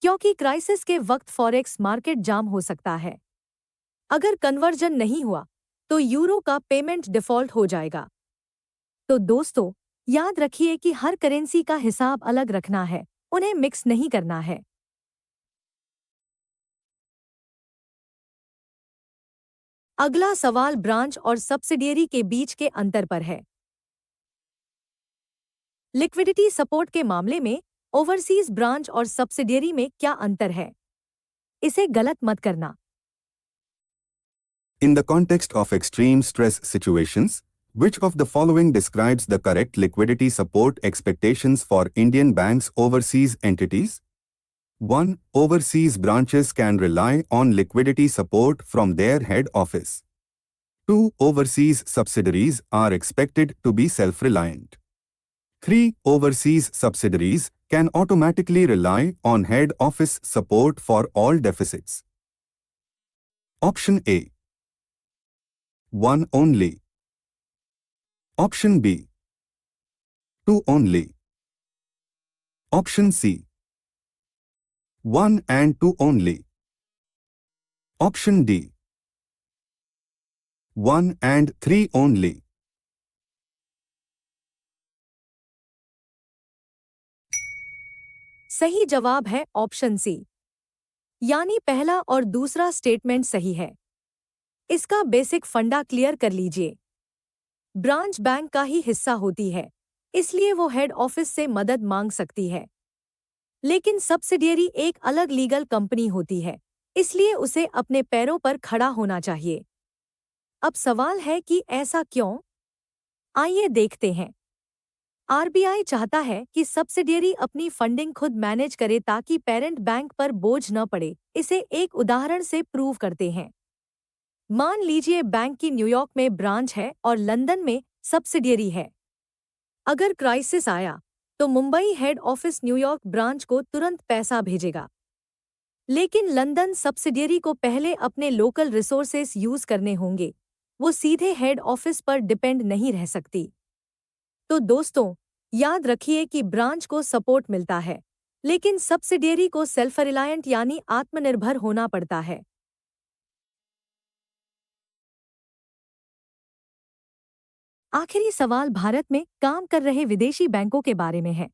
Speaker 1: क्योंकि क्राइसिस के वक्त फॉरेक्स मार्केट जाम हो सकता है। अगर कन्वर्जन नहीं हुआ, तो यूरो का पेमेंट डिफॉल्ट हो जाएगा। तो दोस्तों, याद रखिए कि हर करेंसी का हिसाब अलग रखना है, उन्हें मिक्स नहीं करना है। अगला सवाल ब्रांच और सब्सिडियरी के बीच के अंतर पर है। लिक्विडिटी सपोर्ट के मामले में ओवरसीज ब्रांच और सब्सिडियरी में क्या अंतर है? इसे गलत मत करना।
Speaker 2: In the context of extreme stress situations, which of the following describes the correct liquidity support expectations for Indian banks' overseas entities? 1. Overseas branches can rely on liquidity support from their head office. 2. Overseas subsidiaries are expected to be self-reliant. 3. Overseas subsidiaries can automatically rely on head office support for all deficits. Option A, 1 only. Option B, 2 only. Option C, 1 and 2 only. Option D, 1 and 3 only.
Speaker 1: सही जवाब है option C, यानी पहला और दूसरा statement सही है। इसका बेसिक फंडा क्लियर कर लीजिए। ब्रांच बैंक का ही हिस्सा होती है, इसलिए वो हेड ऑफिस से मदद मांग सकती है। लेकिन सब्सिडियरी एक अलग लीगल कंपनी होती है, इसलिए उसे अपने पैरों पर खड़ा होना चाहिए। अब सवाल है कि ऐसा क्यों? आइए देखते हैं। आरबीआई चाहता है कि सब्सिडियरी अपनी फंडिंग खुद मैनेज करे ताकि पेरेंट बैंक पर बोझ न पड़े। इसे एक उदाहरण से प्रूव करते हैं। मान लीजिए बैंक की न्यूयॉर्क में ब्रांच है और लंदन में सब्सिडियरी है। अगर क्राइसिस आया तो Mumbai head office New York branch को तुरंत पैसा भेजेगा। लेकिन लंदन सब्सिडियरी को पहले अपने लोकल रिसोर्सेस यूज करने होंगे। वो सीधे हेड ऑफिस पर डिपेंड नहीं रह सकती। तो दोस्तों, याद रखिए कि ब्रांच को सपोर्ट मिलता है, लेकिन सब्सिडियरी को सेल्फ रिलायंट यानी आत्मनिर्भर होना पड़ता है। आखिरी सवाल भारत में काम कर रहे विदेशी बैंकों के बारे में है।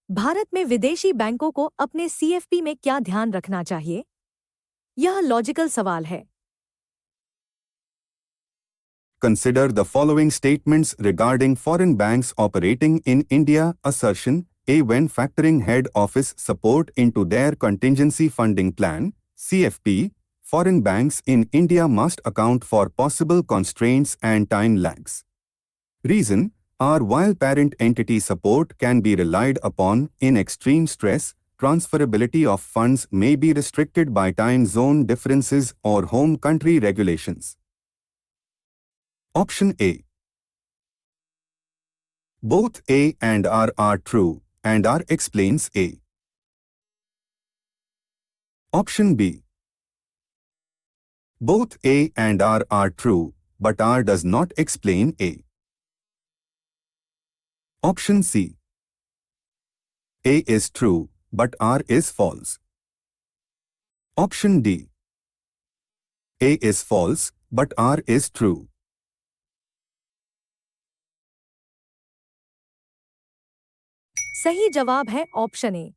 Speaker 1: भारत में विदेशी बैंकों को अपने सीएफपी में क्या ध्यान रखना चाहिए? यह लॉजिकल सवाल है।
Speaker 2: Consider the following statements regarding foreign banks operating in India. Assertion A. When factoring head office support into their contingency funding plan, CFP, foreign banks in India must account for possible constraints and time lags. Reason are while parent entity support can be relied upon in extreme stress, transferability of funds may be restricted by time zone differences or home country regulations. Option A. Both A and R are true, and R explains A. Option B. Both A and R are true, but R does not explain A. Option C. A is true, but R is false. Option D. A is false, but R is true.
Speaker 1: सही जवाब है option A,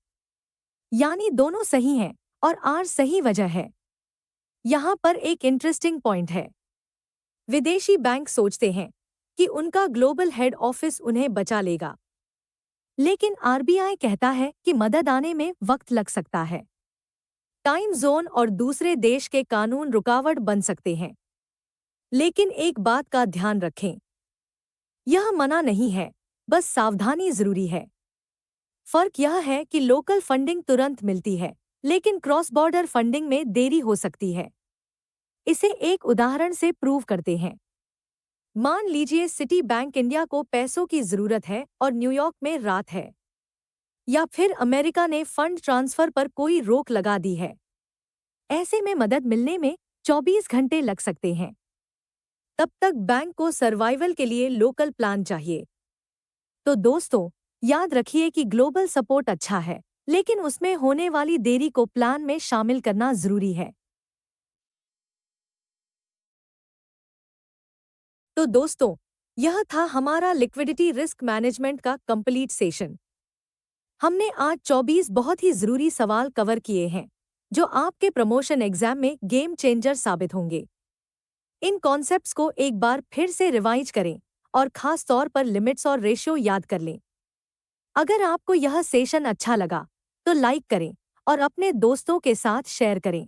Speaker 1: यानी दोनों सही हैं और are सही वजह है। यहाँ पर एक इंटरेस्टिंग पॉइंट है। विदेशी बैंक सोचते हैं कि उनका ग्लोबल हेड ऑफिस उन्हें बचा लेगा, लेकिन आरबीआई कहता है कि मदद आने में वक्त लग सकता है। टाइम जोन और दूसरे देश के कानून रुकावट बन सकते हैं। लेकिन एक बात का ध्यान रखें, यह मना नहीं है, बस सावधानी जरूरी है। फर्क यह है कि लोकल फंडिंग तुरंत मिलती है, लेकिन क्रॉस बॉर्डर फंडिंग में देरी हो सकती है। इसे एक उदाहरण से प्रूव करते हैं। मान लीजिए सिटी बैंक इंडिया को पैसों की जरूरत है और न्यूयॉर्क में रात है, या फिर अमेरिका ने फंड ट्रांसफर पर कोई रोक लगा दी है। ऐसे में मदद मिलने में 24 घंटे लग सकते हैं। तब तक बैंक को सर्वाइवल के लिए लोकल प्लान चाहिए। तो दोस्तों, याद रखिए कि ग्लोबल सपोर्ट अच्छा है, लेकिन उसमें होने वाली देरी को प्लान में शामिल करना जरूरी है। तो दोस्तों, यह था हमारा लिक्विडिटी रिस्क मैनेजमेंट का कंप्लीट सेशन। हमने आज 24 बहुत ही जरूरी सवाल कवर किए हैं, जो आपके प्रमोशन एग्जाम में गेम चेंजर साबित होंगे। इन कॉन्सेप्ट्स को एक बार फिर से रिवाइज करें और खास तौर पर लिमिट्स और रेशियो याद कर लें। अगर आपको यह सेशन अच्छा लगा तो लाइक करें और अपने दोस्तों के साथ शेयर करें।